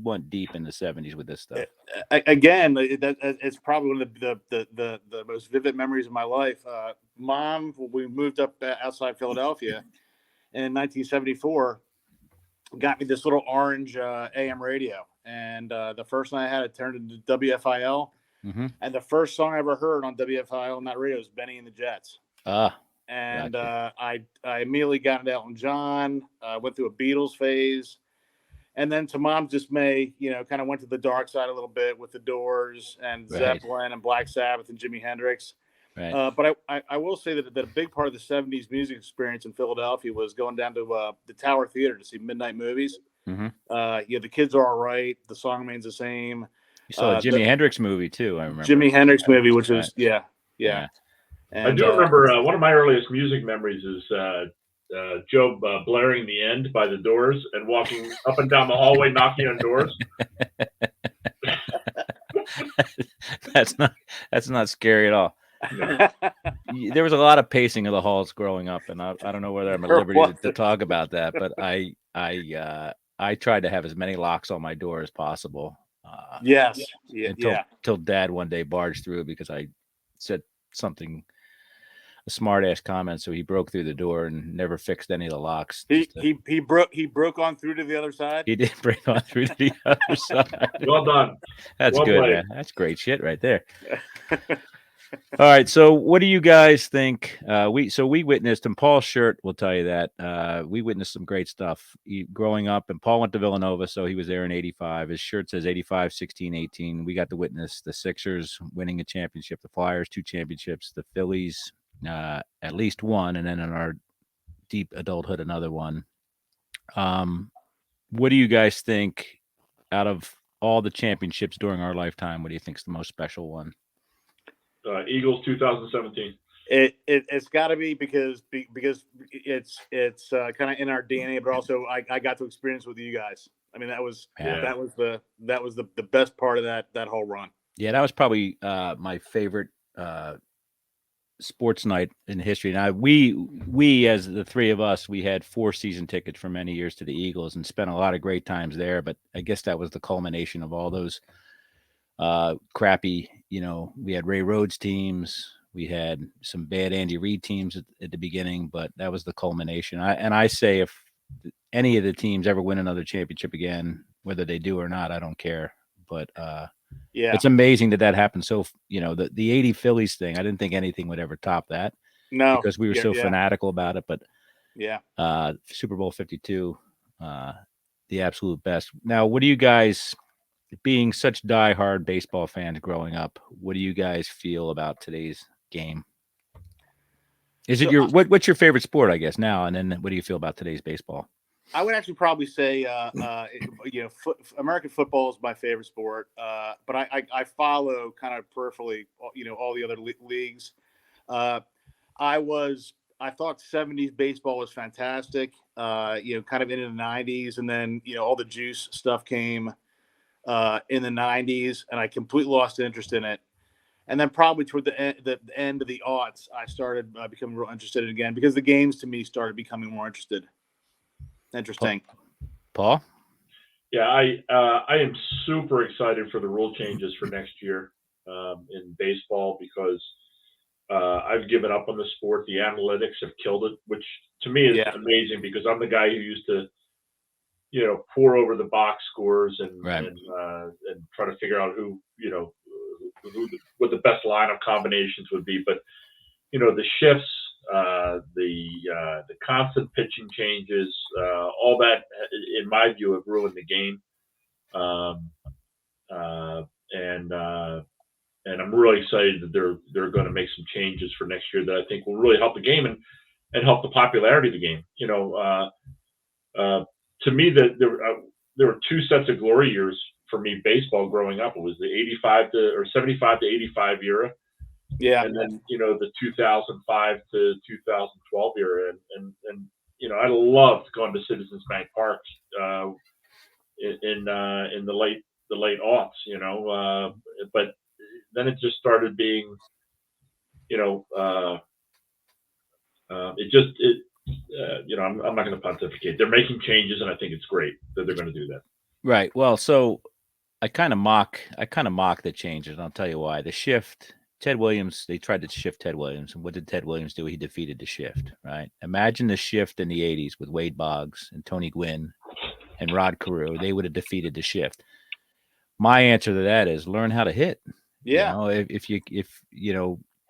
went deep in the 70s with this stuff. Again, it's probably one of the most vivid memories of my life. Mom, we moved up outside Philadelphia in 1974, got me this little orange AM radio. And the first night I had it turned into WFIL. Mm-hmm. And the first song I ever heard on WFIL on that radio was Benny and the Jets. And gotcha. I immediately got into Elton John, went through a Beatles phase. And then to Mom's dismay, kind of went to the dark side a little bit with the Doors and Zeppelin and Black Sabbath and Jimi Hendrix. Right. But I will say that a big part of the 70s music experience in Philadelphia was going down to the Tower Theater to see midnight movies. Mm-hmm. The Kids Are All Right. The Song Remains the Same. You saw a Jimi Hendrix movie too, I remember. Jimi Hendrix movie, which was, yeah. And, I do remember one of my earliest music memories is Joe blaring The End by the Doors and walking up and down the hallway knocking on doors. That's not scary at all. No. There was a lot of pacing of the halls growing up, and I don't know whether I'm at liberty to talk about that, but I tried to have as many locks on my door as possible. Yes. Until Dad one day barged through because I said something, a smart ass comment, so he broke through the door and never fixed any of the locks. He broke on through to the other side. He did break on through to the other side. Well done. That's good, man. That's great shit right there. All right, so what do you guys think? We witnessed, and Paul's shirt will tell you that we witnessed some great stuff growing up. And Paul went to Villanova, so he was there in '85. His shirt says 85, 16, 18. We got to witness the Sixers winning a championship, the Flyers 2 championships, the Phillies at least one, and then in our deep adulthood another one. What do you guys think out of all the championships during our lifetime? What do you think is the most special one? Eagles 2017. It's got to be because it's kind of in our DNA, but also I got to experience with you guys. I mean, that was the best part of that whole run. Yeah, that was probably my favorite sports night in history. Now we as the three of us, we had 4 season tickets for many years to the Eagles and spent a lot of great times there. But I guess that was the culmination of all those crappy, we had Ray Rhodes teams, we had some bad Andy Reid teams at the beginning, but that was the culmination. I say if any of the teams ever win another championship again, whether they do or not, I don't care. But Yeah, it's amazing that happened. So, the 80 Phillies thing, I didn't think anything would ever top that no, because we were so fanatical about it. But yeah, Super Bowl 52, the absolute best. Now, what do you guys, being such diehard baseball fans growing up, what do you guys feel about today's game? Is it what's your favorite sport, I guess, now? And then what do you feel about today's baseball? I would actually probably say, American football is my favorite sport, but I follow kind of peripherally, all the other leagues. I thought 70s baseball was fantastic, kind of into the 90s, and then all the juice stuff came in the 90s, and I completely lost interest in it. And then probably toward the end of the aughts, I started becoming real interested in it again because the games to me started becoming more interesting. Paul? Yeah, I am super excited for the rule changes for next year in baseball because I've given up on the sport. The analytics have killed it, which to me is amazing because I'm the guy who used to, pore over the box scores and try to figure out what the best lineup combinations would be. But the shifts, the constant pitching changes, all that, in my view, have ruined the game. And I'm really excited that they're going to make some changes for next year that I think will really help the game and help the popularity of the game. To me, that there were 2 sets of glory years for me baseball growing up. It was the 75 to 85 era. Yeah. And then, the 2005 to 2012 era. And I loved going to Citizens Bank Park in the late aughts, but then it just started being, I'm not going to pontificate. They're making changes, and I think it's great that they're going to do that. Right. Well, so I kind of mock the changes, and I'll tell you why. The shift, Ted Williams, they tried to shift Ted Williams, and what did Ted Williams do? He defeated the shift, right? Imagine the shift in the 80s with Wade Boggs and Tony Gwynn and Rod Carew. They would have defeated the shift. My answer to that is learn how to hit. Yeah. If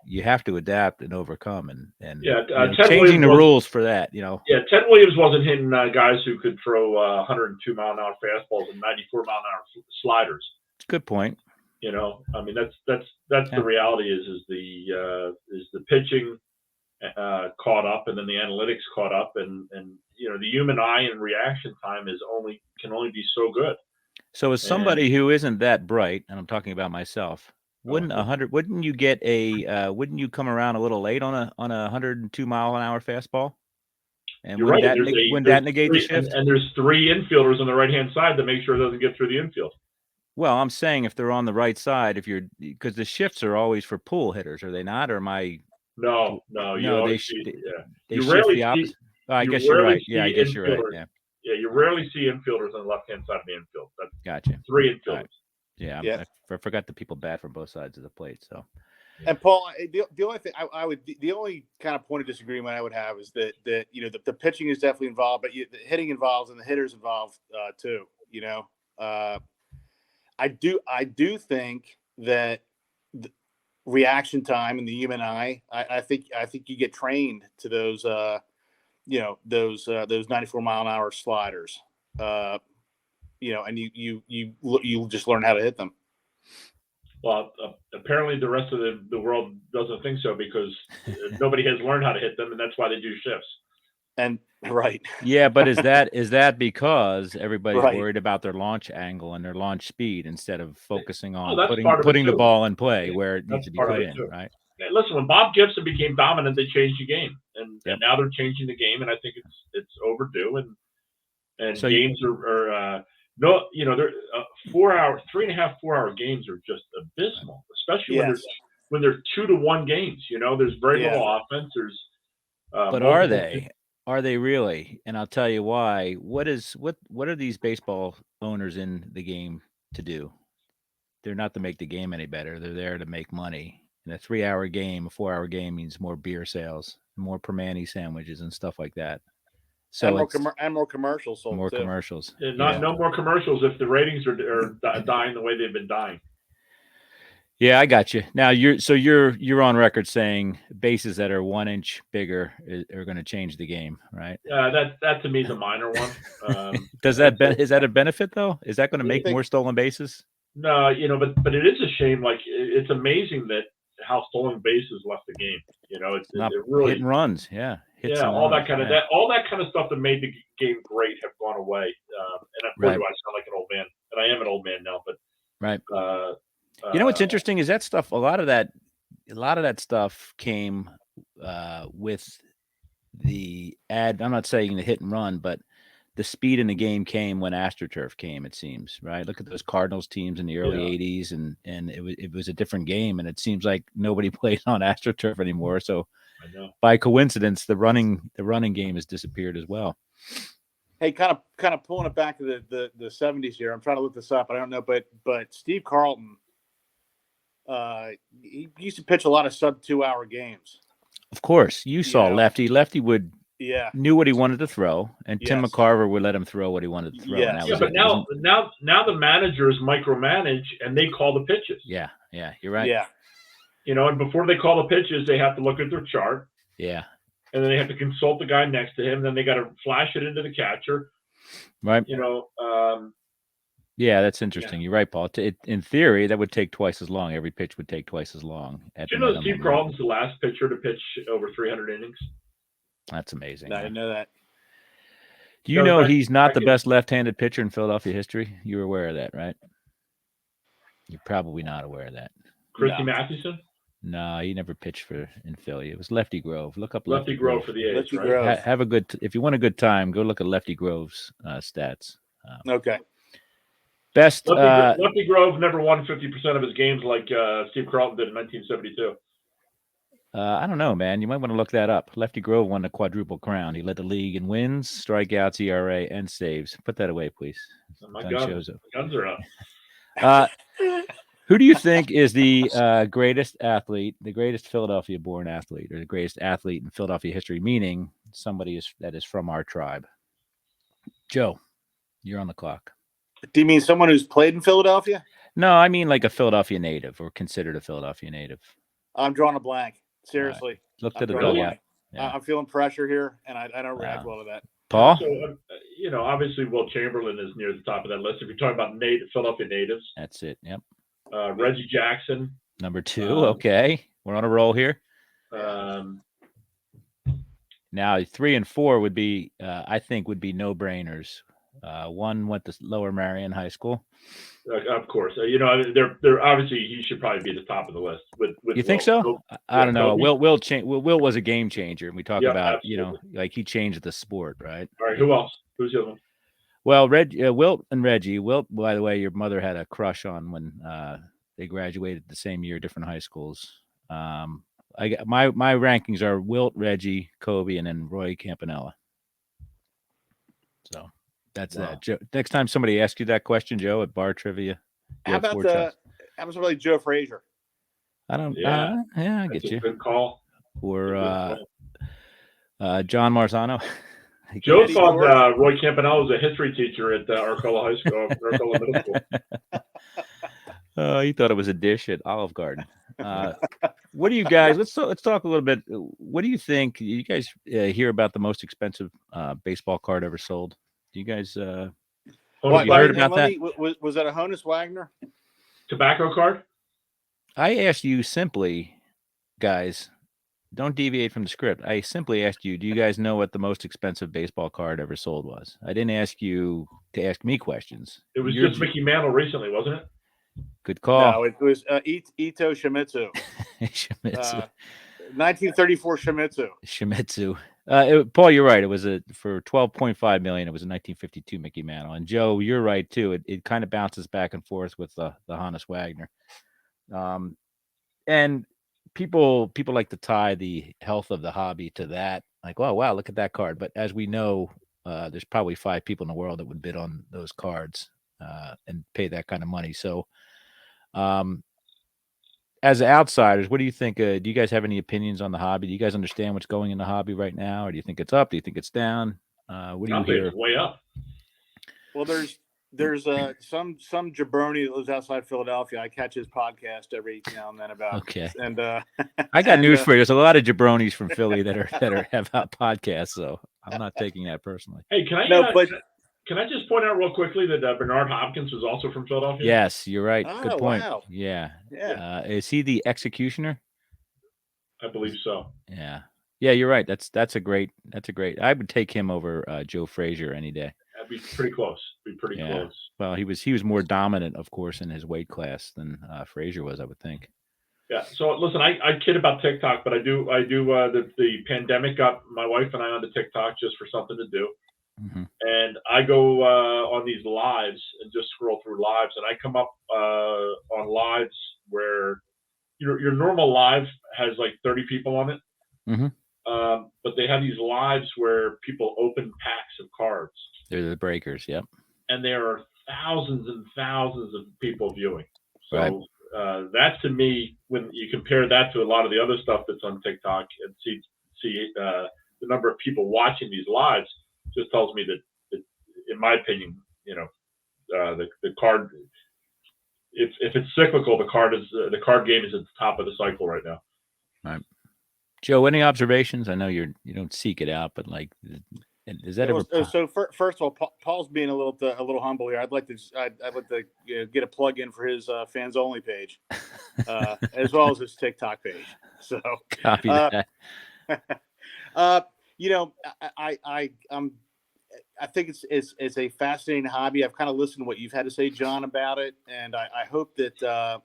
you have to adapt and overcome and Williams changing the rules for that, Yeah, Ted Williams wasn't hitting guys who could throw 102 mile an hour fastballs and 94 mile an hour sliders. Good point. I mean that's the reality is the pitching caught up, and then the analytics caught up, and the human eye and reaction time can only be so good. So as somebody who isn't that bright, and I'm talking about myself, wouldn't you get wouldn't you come around a little late on a 102 mile an hour fastball? And You're right. Wouldn't that negate the shift? And there's 3 infielders on the right hand side to make sure it doesn't get through the infield. Well, I'm saying if they're on the right side, because the shifts are always for pull hitters, are they not? Or am I? No. They shift the opposite. I guess you're right. Yeah, I guess you're right. Yeah, you rarely see infielders on the left-hand side of the infield. That's gotcha. 3 infielders. Right. Yeah, I forgot the people bat from both sides of the plate. So, and Paul, the only thing the only kind of point of disagreement I would have is that the pitching is definitely involved, but the hitting involves and the hitters involved too. I do think that the reaction time and the human eye. I think you get trained to those. Those 94 mile an hour sliders, and you just learn how to hit them. Well, apparently the rest of the world doesn't think so because nobody has learned how to hit them, and that's why they do shifts. And right, yeah, but is that because everybody's worried about their launch angle and their launch speed instead of focusing on putting the ball in play where it needs to be put in, right? Listen, when Bob Gibson became dominant, they changed the game, and now they're changing the game, and I think it's overdue. And so games are they're 4 hour, 3.5, 4 hour games are just abysmal, especially when when they're 2-1 games. There's very little offense. There's but are they? Are they really? And I'll tell you why. What are these baseball owners in the game to do? They're not to make the game any better. They're there to make money. And a 3-hour game, a 4-hour game means more beer sales, more permani sandwiches, and stuff like that. So and more commercials sold. More too. commercials. No more commercials if the ratings are dying the way they've been dying. Yeah, I got you. Now you're on record saying bases that are 1 inch bigger are going to change the game, right? That to me is a minor one. Is that a benefit though? Is that going to make more stolen bases? No, but it is a shame. Like it's amazing that how stolen bases left the game. It's not it really hit and runs. Yeah, all that kind of stuff that made the game great have gone away. And unfortunately, I sound like an old man, and I am an old man now. But right. What's interesting is that stuff. A lot of that stuff came with the ad. I'm not saying the hit and run, but the speed in the game came when AstroTurf came. It seems right. Look at those Cardinals teams in the early '80s, and it was a different game. And it seems like nobody plays on AstroTurf anymore. So by coincidence, the running game has disappeared as well. Hey, kind of pulling it back to the 70s here. I'm trying to look this up. I don't know, but Steve Carlton, he used to pitch a lot of sub 2-hour games. Of course, you saw Lefty. Lefty would knew what he wanted to throw, and Tim McCarver would let him throw what he wanted to throw. And but now the managers micromanage and they call the pitches. Yeah, you're right. Yeah, and before they call the pitches, they have to look at their chart. Yeah. And then they have to consult the guy next to him. Then they got to flash it into the catcher. Right. Yeah, that's interesting. You're right, Paul. In theory, that would take twice as long. Every pitch would take twice as long. Do you know that Steve Carlton's the last pitcher to pitch over 300 innings? That's amazing. I didn't know that. Do you know he's not the best left-handed pitcher in Philadelphia history? You're aware of that, right? You're probably not aware of that. Christy Mathewson? No, he never pitched in Philly. It was Lefty Grove. Look up Lefty Grove for the A's. Right? Have a good. If you want a good time, go look at Lefty Grove's stats. Okay. Best. Lefty Grove never won 50% of his games like Steve Carlton did in 1972. I don't know, man. You might want to look that up. Lefty Grove won the quadruple crown. He led the league in wins, strikeouts, ERA, and saves. Put that away, please. Oh my God, guns are up. Who do you think is the greatest athlete, the greatest Philadelphia-born athlete, or the greatest athlete in Philadelphia history? Meaning somebody that is from our tribe. Joe, you're on the clock. Do you mean someone who's played in Philadelphia? No, I mean like a Philadelphia native or considered a Philadelphia native. I'm drawing a blank. Seriously. Look to the door. Yeah. I'm feeling pressure here, and I don't react well to that. Paul? So, obviously Will Chamberlain is near the top of that list. If you're talking about Philadelphia natives. That's it. Yep. Reggie Jackson. Number 2. Okay. We're on a roll here. Now 3 and 4 would be, I think, would be no-brainers. One went to Lower Marion High School. Of course, they're obviously he should probably be at the top of the list. With you think so? I don't know. Will was a game changer, and we talk about absolutely. Like he changed the sport, right? All right, who else? Who's the other one? Well, Wilt and Reggie. Wilt, by the way, your mother had a crush on when they graduated the same year, different high schools. I got my rankings are Wilt, Reggie, Kobe, and then Roy Campanella. So. That's that. Joe, next time somebody asks you that question, Joe, at bar trivia. How about somebody Joe Frazier? I don't. Yeah, I get you. Good call. Or John Marzano. Joe thought Roy Campanella was a history teacher at Arcola High School, Arcola Middle School. He thought it was a dish at Olive Garden. What do you guys? Let's talk a little bit. What do you think? You guys hear about the most expensive baseball card ever sold? You guys you heard about that? Was that a Honus Wagner tobacco card? I asked you simply, guys, don't deviate from the script. I simply asked you, do you guys know what the most expensive baseball card ever sold was? I didn't ask you to ask me questions. It was just Mickey Mantle recently, wasn't it? Good call. No, it was Ito Shimizu. Shimizu. 1934 Shimizu. Shimizu. Paul, you're right. It was for $12.5 million. It was a 1952 Mickey Mantle. And Joe, you're right too. It kind of bounces back and forth with the Honus Wagner. And people like to tie the health of the hobby to that. Like, oh wow, look at that card. But as we know, there's probably 5 people in the world that would bid on those cards and pay that kind of money. So, as outsiders, what do you think? Do you guys have any opinions on the hobby? Do you guys understand what's going in the hobby right now, or do you think it's up? Do you think it's down? What do you I'll say hear? it's way up. Well, there's some jabroni that lives outside Philadelphia. I catch his podcast every now and then about Okay. and I got news for you. There's a lot of jabronis from Philly that have podcasts, so I'm not taking that personally. Hey, can I can I just point out real quickly that Bernard Hopkins was also from Philadelphia? Yes, you're right. Oh, Good point. wow. Yeah. Yeah. Is he the executioner? I believe so. Yeah. Yeah, you're right. That's a great. I would take him over Joe Frazier any day. That'd be pretty close. Close. Well, he was more dominant, of course, in his weight class than Frazier was, I would think. Yeah. So listen, I kid about TikTok, but I do the pandemic got my wife and I onto TikTok just for something to do. Mm-hmm. And I go on these lives and just scroll through lives, and I come up on lives where your normal live has like 30 people on it. Mm-hmm. But they have these lives where people open packs of cards. They're the breakers, yep. And there are thousands and thousands of people viewing. So right. That to me, when you compare that to a lot of the other stuff that's on TikTok and see the number of people watching these lives, just tells me that in my opinion, the card, if it's cyclical, the card game is at the top of the cycle right now. Right. Joe, any observations? I know you don't seek it out, but like, is that ever? So first of all, Paul's being a little humble here. I'd like to get a plug in for his fans only page, as well as his TikTok page. So copy that. I think it's a fascinating hobby. I've kind of listened to what you've had to say, John, about it, and I hope that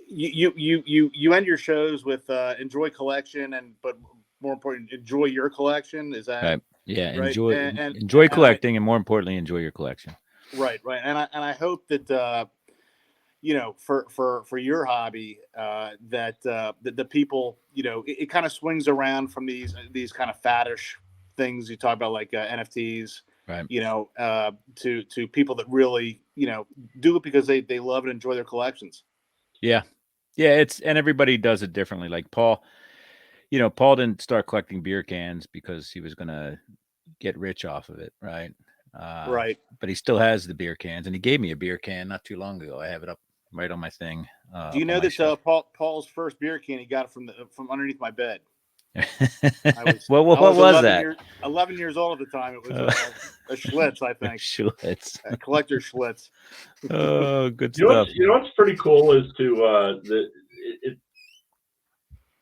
you end your shows with enjoy collection, but more important, enjoy your collection. Is that right? Yeah, right? enjoy collecting, and more importantly, enjoy your collection. Right. And I hope that for your hobby, that the people, it kind of swings around from these kind of faddish things you talk about, like NFTs, right? To people that really do it because they love and enjoy their collections. Yeah, and everybody does it differently. Like Paul didn't start collecting beer cans because he was gonna get rich off of it, right? Right. But he still has the beer cans, and he gave me a beer can not too long ago. I have it up right on my thing. Do you know that Paul's first bear can he got from underneath my bed? What was that? 11 years old at the time. It was a Schlitz, I think. Schlitz. A collector Schlitz. Oh, good stuff. What's pretty cool is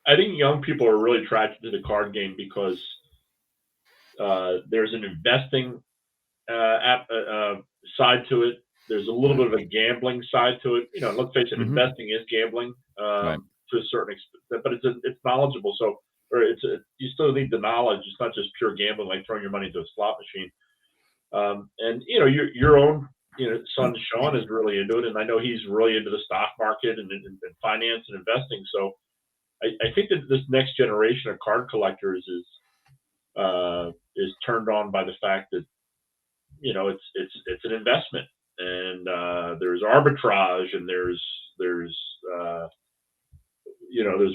I think young people are really attracted to the card game because there's an investing side to it. There's a little bit of a gambling side to it. Let's face it, investing is gambling right. to a certain extent, but it's knowledgeable. So, you still need the knowledge. It's not just pure gambling, like throwing your money into a slot machine. And your own son Sean is really into it, and I know he's really into the stock market and finance and investing. So, I think that this next generation of card collectors is turned on by the fact that it's an investment, and there's arbitrage, and there's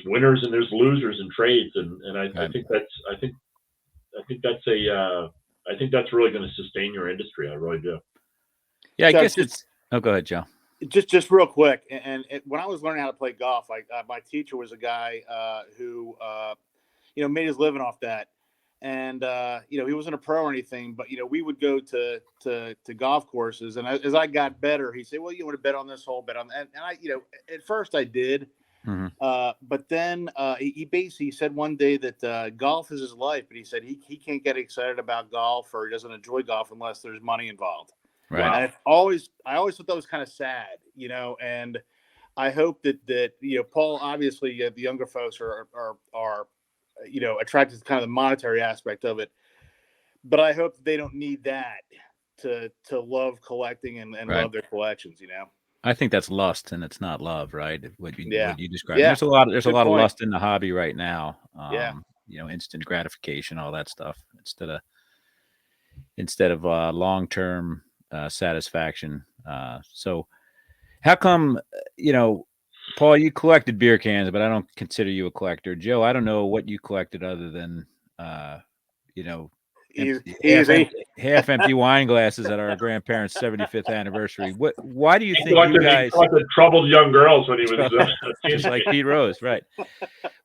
winners and there's losers in trades, and I think that's really going to sustain your industry. I really do. Yeah, I guess it's. Oh, go ahead, Joe. Just real quick, and when I was learning how to play golf, my teacher was a guy who made his living off that, and he wasn't a pro or anything, but we would go to golf courses, and as I got better, he said, "Well, you want to bet on this hole, bet on that," and I at first I did. Mm-hmm. But then he basically said one day that golf is his life, but he said he can't get excited about golf, or he doesn't enjoy golf unless there's money involved. Right. And I always thought that was kind of sad, and I hope that Paul, obviously the younger folks are attracted to kind of the monetary aspect of it, but I hope they don't need that to love collecting and right. love their collections, I think that's lust and it's not love, right? What Yeah. you described. Yeah. There's a Good lot of point. lust in the hobby right now. Yeah. Instant gratification, all that stuff instead of long-term satisfaction. So how come Paul, you collected beer cans, but I don't consider you a collector. Joe, I don't know what you collected other than you know, Easy. half empty wine glasses at our grandparents' 75th anniversary. Why do you He think you guys collected troubled young girls when he was a just like teenager. Pete Rose, right?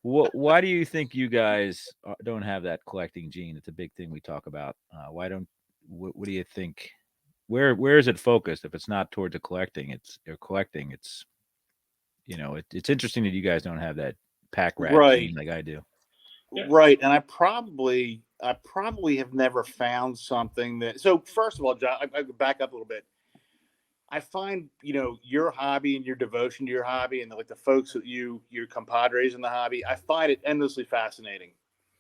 Why do you think you guys don't have that collecting gene? It's a big thing we talk about. Why don't? What do you think? Where is it focused? If it's not towards a collecting, it's it's interesting that you guys don't have that pack rat Right. gene like I do. Yeah. Right. And I probably have never found something that. So first of all, John, I back up a little bit. I find your hobby and your devotion to your hobby and like the folks that your compadres in the hobby. I find it endlessly fascinating.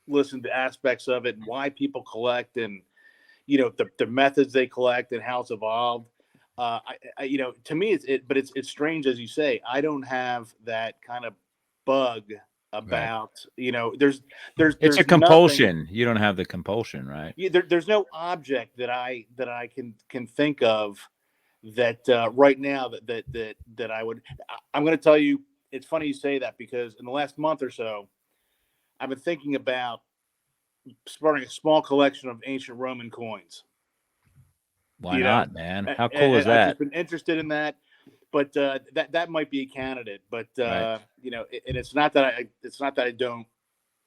Listen to aspects of it and why people collect and the methods they collect and how it's evolved. To me, it's strange as you say. I don't have that kind of bug Right. about It's a there's compulsion. nothing. You don't have the compulsion, right? There's no object that I can think of that right now that I would. I'm going to tell you. It's funny you say that because in the last month or so, I've been thinking about starting a small collection of ancient Roman coins. Why not, man? How cool is I've that? just been interested in that, but that might be a candidate. But Right. And it's not that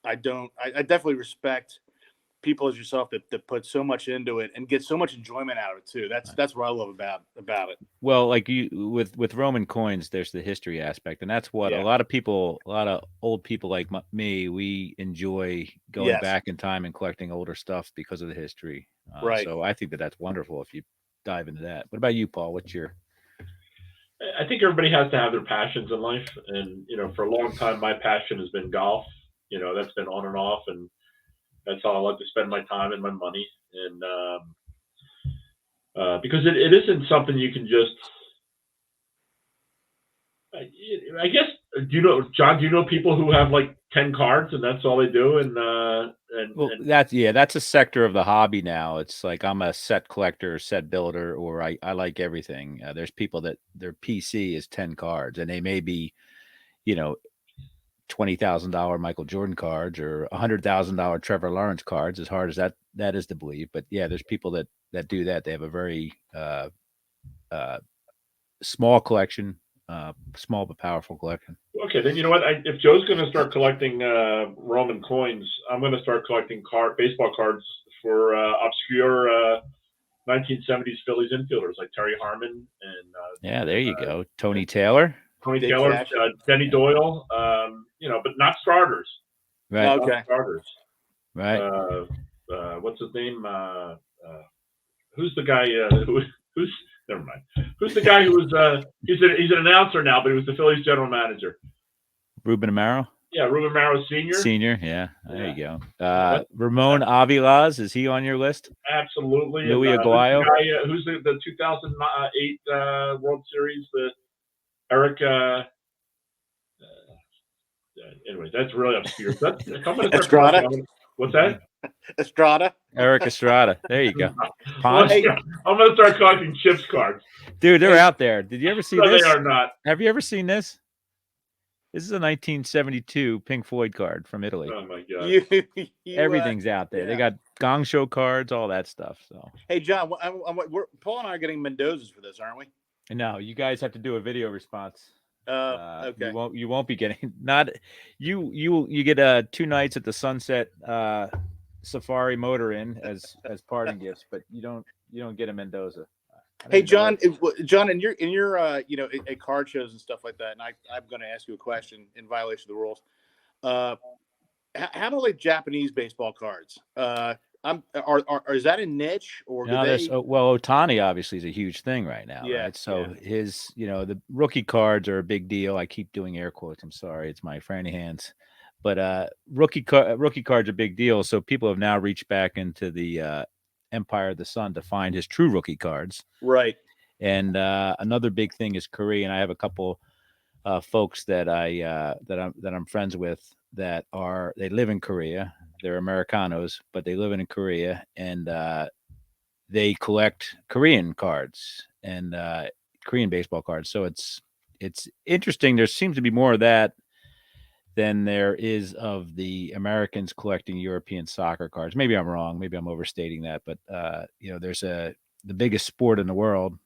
I definitely respect people as yourself that put so much into it and get so much enjoyment out of it too. That's what I love about it. Well, like you with Roman coins, there's the history aspect, and that's what a Yeah. lot of old people like me, we enjoy going Yes. back in time and collecting older stuff because of the history. Right. So I think that's wonderful if you dive into that. What about you, Paul? What's your I think everybody has to have their passions in life, and for a long time, my passion has been golf. That's been on and off, and that's how I like to spend my time and my money. And because it isn't something you can just. I guess. Do you know, John? Do you know people who have like 10 cards and that's all they do? Well, that's a sector of the hobby now. It's like I'm a set collector, set builder, or I like everything. There's people that their PC is 10 cards, and they may be, $20,000 Michael Jordan cards or $100,000 Trevor Lawrence cards. As hard as that is to believe, but yeah, there's people that do that. They have a very small collection, small but powerful collection. Okay, then you know what? If Joe's going to start collecting Roman coins, I'm going to start collecting baseball cards for obscure 1970s Phillies infielders like Terry Harmon and yeah, there you go, Tony Taylor, Denny Doyle, but not starters. right? Okay. Not starters. Right. What's his name? Who's the guy who's never mind. Who's the guy who was he's an announcer now, but he was the Phillies general manager. Ruben Amaro. Yeah, Ruben Amaro Sr. Senior, yeah. There you go. Ramon Avilas, is he on your list? Absolutely. Louis Aguayo. Who's the 2008 World Series? Eric. Anyway, that's really obscure. Estrada. What's that? Estrada. Eric Estrada. There you go. I'm going to start collecting Chips cards. Dude, they're out there. Did you ever see No, this? they are not. Have you ever seen this? This is a 1972 Pink Floyd card from Italy. Oh my god! Everything's out there. Yeah. They got Gong Show cards, all that stuff. So, hey, John, Paul and I are getting Mendozas for this, aren't we? No, you guys have to do a video response. Okay. You won't be getting you get 2 nights at the Sunset Safari Motor Inn as parting gifts, but you don't get a Mendoza. Hey, John, in your at card shows and stuff like that, and I'm going to ask you a question in violation of the rules. How do like Japanese baseball cards? Is that a niche or no, do they? Well, Ohtani obviously is a huge thing right now, yeah, right? So his, the rookie cards are a big deal. I keep doing air quotes. I'm sorry, it's my franny hands, but rookie cards are a big deal. So people have now reached back into the Empire of the Sun to find his true rookie cards. Right. And another big thing is Korean. I have a couple folks that I'm friends with that they live in Korea. They're Americanos, but they live in Korea, and they collect Korean cards and Korean baseball cards. So it's interesting. There seems to be more of that than there is of the Americans collecting European soccer cards. Maybe I'm wrong. Maybe I'm overstating that. But there's the biggest sport in the world.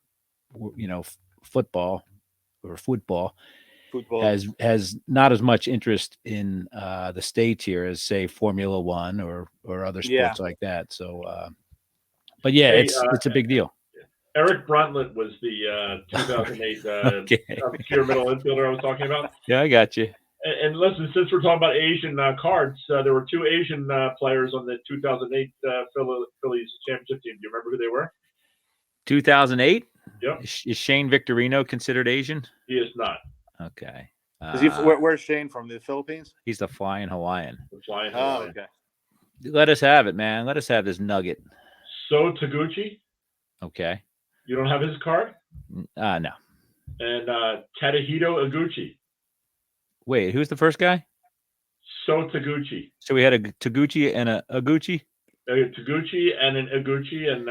Football has not as much interest in the States here as, say, Formula One or other sports like that. So, but yeah, Hey, it's a big deal. Eric Bruntlett was the 2008 Okay. pure middle infielder I was talking about. Yeah, I got you. And listen, since we're talking about Asian cards, there were two Asian players on the 2008 Phillies championship team. Do you remember who they were? 2008? Yep. Is Shane Victorino considered Asian? He is not. Okay. Where's Shane from? The Philippines? He's the Flying Hawaiian. The Flying Oh, Hawaiian. okay. Let us have it, man. Let us have this nugget. So Taguchi. Okay. You don't have his card? No. And Tadahito Iguchi. Wait, who's the first guy? So Taguchi. So we had a Taguchi and a Iguchi? A Taguchi and an Iguchi. And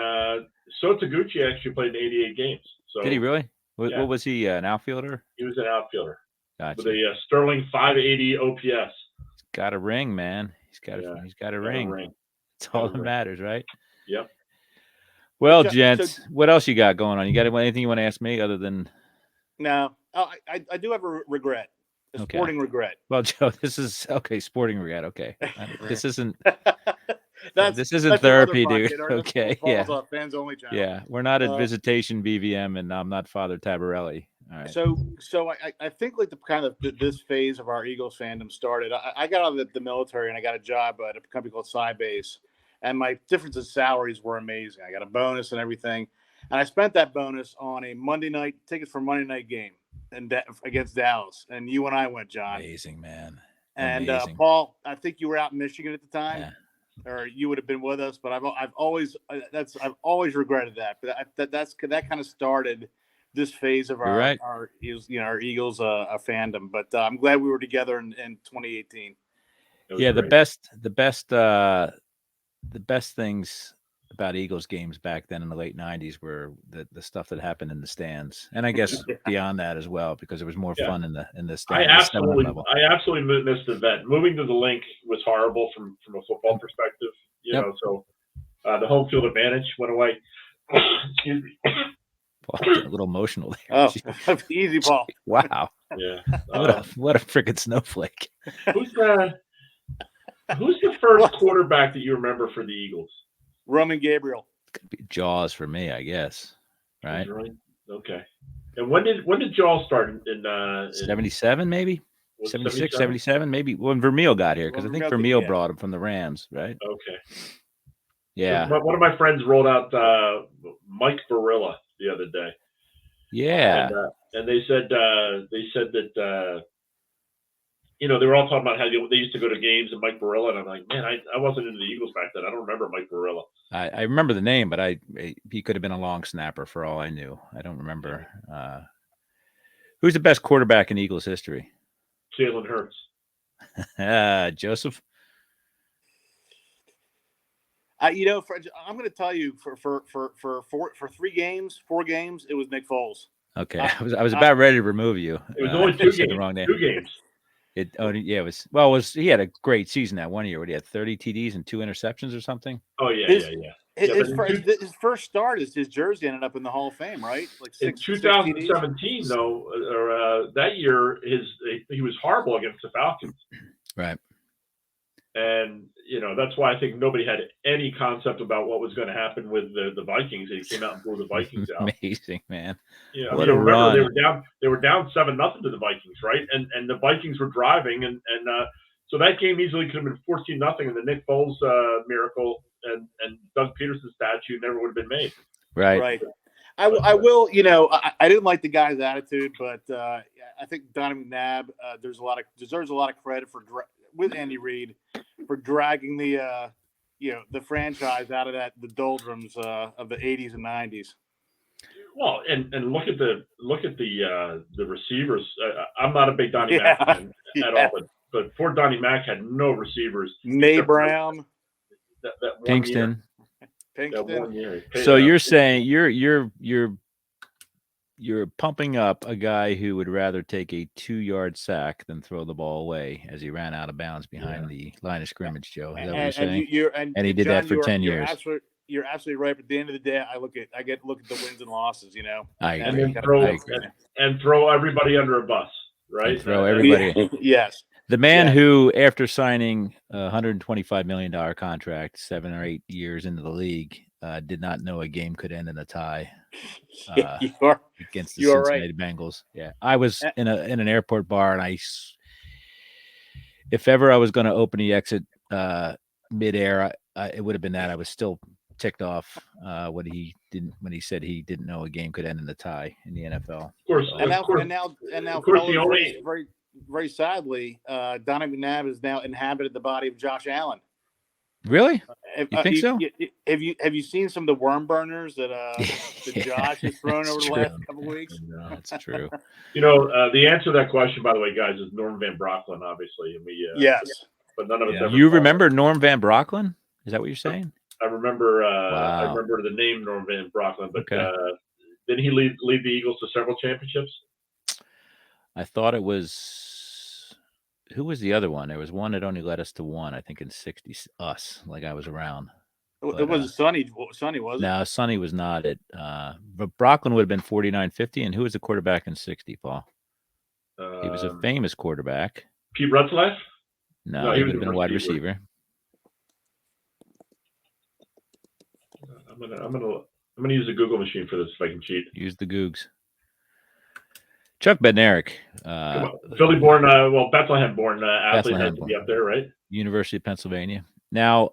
So Taguchi actually played in 88 games. So did he really? What, yeah. what was he, an outfielder? He was an outfielder. Gotcha. With a sterling 580 OPS. He's got a ring, man. He's got a ring. It's all that matters, right? Yep. Well, gents, what else you got going on? You got anything you want to ask me other than? No. I do have a regret. A sporting regret. Well, Joe, this is okay. Sporting regret. Okay, this isn't. This isn't therapy, dude. Okay, yeah. Fans only channel. Yeah, we're not at Visitation BVM, and I'm not Father Tabarelli. All right. So I think like the kind of this phase of our Eagles fandom started. I got out of the military and I got a job at a company called Sybase, and my difference in salaries were amazing. I got a bonus and everything, and I spent that bonus on a Monday night tickets for a Monday night game and against Dallas. And you and I went, John. Amazing, man. And Paul, I think you were out in Michigan at the time, or you would have been with us. But I've always regretted that. But that kind of started this phase of our Eagles fandom. But I'm glad we were together in 2018. Yeah, great. the best things about Eagles games back then in the late 90s were the stuff that happened in the stands, and I guess beyond that as well, because it was more fun in the stands. I absolutely missed the vet. Moving to the link was horrible from a football perspective, you know. So the home field advantage went away. Excuse me. Paul, a little emotional there. Oh, easy, Paul. Wow. Yeah. What a freaking snowflake. Who's the first quarterback that you remember for the Eagles? Roman Gabriel. It could be Jaws for me, I guess. Right. Okay. And when did Jaws start in 77 maybe? 76, 77 maybe, when Vermeil got here, because I think Vermeil brought him from the Rams, right? Okay. Yeah. So one of my friends rolled out Mike Barilla the other day. Yeah. And they said that you know, they were all talking about how they used to go to games and Mike Barilla, and I'm like, man, I wasn't into the Eagles back then. I don't remember Mike Barilla. I remember the name, but he could have been a long snapper for all I knew. I don't remember. Who's the best quarterback in Eagles history? Jalen Hurts. Joseph. I'm going to tell you for 4 games, it was Nick Foles. Okay, I was about ready to remove you. It was only 2 games. The wrong name. 2 games. He had a great season that one year where he had 30 TDs and 2 interceptions or something. Oh yeah. His first start is his jersey ended up in the Hall of Fame, right? Like in 2017, though, or that year, he was horrible against the Falcons. Right. And that's why I think nobody had any concept about what was going to happen with the Vikings. He came out and blew the Vikings out. Amazing, man. Yeah, what a run. They were down 7-0 to the Vikings, right? And the Vikings were driving, and so that game easily could have been 14-0, and the Nick Foles miracle and Doug Peterson's statue never would have been made. Right. I will. I didn't like the guy's attitude, but I think Donnie McNabb deserves a lot of credit with Andy Reid for dragging the franchise out of the doldrums of the 80s and 90s. Well, and look at the receivers. I'm not a big Donnie Mack fan at all, but poor Donnie Mack had no receivers. May Brown, that one Pinkston. year. That 1 year. So you're saying you're pumping up a guy who would rather take a 2-yard sack than throw the ball away as he ran out of bounds behind the line of scrimmage, Joe. Is that what you're saying? And he did that for 10 years. You're absolutely right. But at the end of the day, I get to look at the wins and losses. You know, I agree. And throw everybody under a bus, right? And throw everybody. Yes. The man who, after signing a $125 million contract, 7 or 8 years into the league, did not know a game could end in a tie against the Cincinnati Bengals. Yeah, I was in an airport bar, and if ever I was going to open the exit midair, it would have been that. I was still ticked off when he said he didn't know a game could end in a tie in the NFL. Of course, the only very sadly, Donnie McNabb has now inhabited the body of Josh Allen. Really? You think so? Have you seen some of the worm burners that Josh has thrown over the last couple of weeks? No, that's true. The answer to that question, by the way, guys, is Norm Van Brocklin, obviously. And yes, but none of us ever. You remember Norm Van Brocklin? Is that what you're saying? I remember. Wow. I remember the name Norm Van Brocklin, but didn't he lead the Eagles to several championships? I thought it was. Who was the other one? There was one that only led us to one, I think, in 60s. Us, like I was around. It was Sonny. Sonny was. No, Sonny was not it. But Brocklin would have been 49-50. And who was the quarterback in 60, Paul? He was a famous quarterback. Pete Rutzlaff? No, he would have been a wide receiver. I'm gonna use the Google machine for this if I can cheat. Use the Googs. Chuck Bednarik. Philly born, Bethlehem born athlete has to be up there, right? University of Pennsylvania. Now,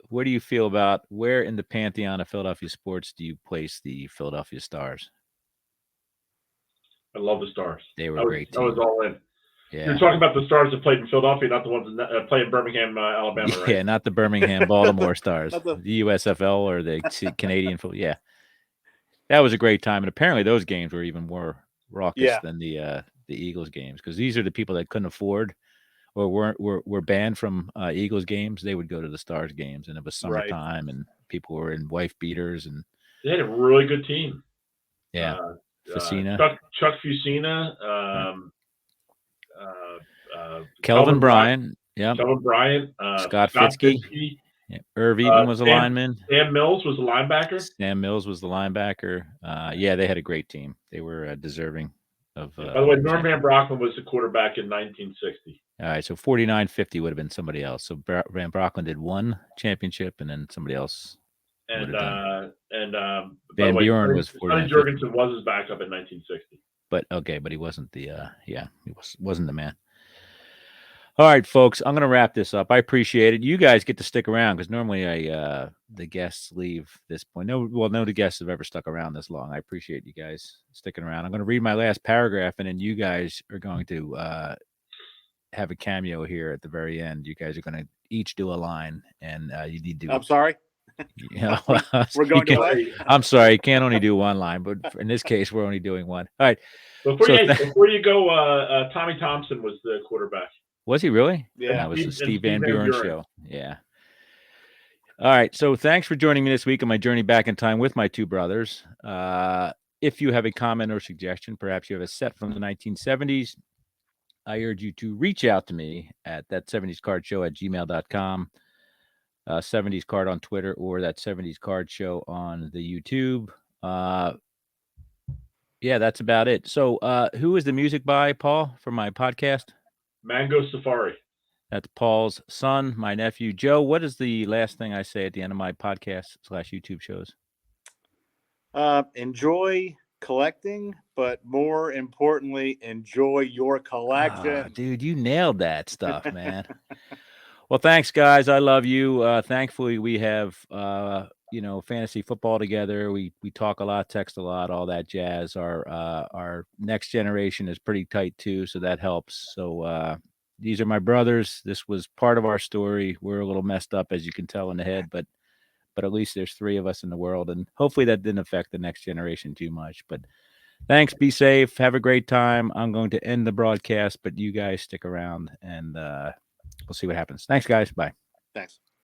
what do you feel about where in the pantheon of Philadelphia sports do you place the Philadelphia Stars? I love the Stars. They were a great team. I was all in. Yeah. You're talking about the Stars that played in Philadelphia, not the ones that play in Birmingham, Alabama, right? Yeah, not the Birmingham, Baltimore Stars. The USFL or the Canadian football. Yeah. That was a great time. And apparently those games were even more raucous than the Eagles games, because these are the people that couldn't afford or were banned from Eagles games. They would go to the Stars games, and it was summertime and people were in wife beaters, and they had a really good team. Yeah. Fusina. Chuck Fusina, Kelvin Bryant. Yeah. Kelvin Bryant. Scott Fitzke. Yeah. Irv Eaton was a lineman. Sam Mills was the linebacker. Yeah, they had a great team. They were deserving of. By the way, Norm Van Brocklin was the quarterback in 1960. All right, so 49-50 would have been somebody else. So Van Brocklin did one championship, and then somebody else. And Van Buren was 49. Jurgensen was his backup in 1960. But he wasn't the he wasn't the man. All right, folks, I'm going to wrap this up. I appreciate it. You guys get to stick around because normally the guests leave this point. No of the guests have ever stuck around this long. I appreciate you guys sticking around. I'm going to read my last paragraph, and then you guys are going to have a cameo here at the very end. You guys are going to each do a line, and you need to. I'm sorry. We're going to. I'm sorry, you can't only do one line, but in this case, we're only doing one. All right. Before you go, Tommy Thompson was the quarterback. Was he really? Yeah. That was the Steve Van Buren show. Yeah. All right. So thanks for joining me this week on my journey back in time with my two brothers. If you have a comment or suggestion, perhaps you have a set from the 1970s, I urge you to reach out to me at ThatSeventiesCardShow@gmail.com, 70s Card on Twitter, or that 70s Card Show on the YouTube. Yeah, that's about it. So who is the music by, Paul, for my podcast? Mango Safari. That's Paul's son, my nephew. Joe, what is the last thing I say at the end of my podcast / YouTube shows? Enjoy collecting, but more importantly, enjoy your collection. Dude, you nailed that stuff, man. Well, thanks, guys. I love you. Thankfully, we have fantasy football together. We talk a lot, text a lot, all that jazz. Our next generation is pretty tight too, so that helps. So these are my brothers. This was part of our story. We're a little messed up, as you can tell, in the head, but but at least there's 3 of us in the world, and hopefully that didn't affect the next generation too much. But thanks. Be safe. Have a great time. I'm going to end the broadcast, but you guys stick around, and we'll see what happens. Thanks, guys. Bye. Thanks.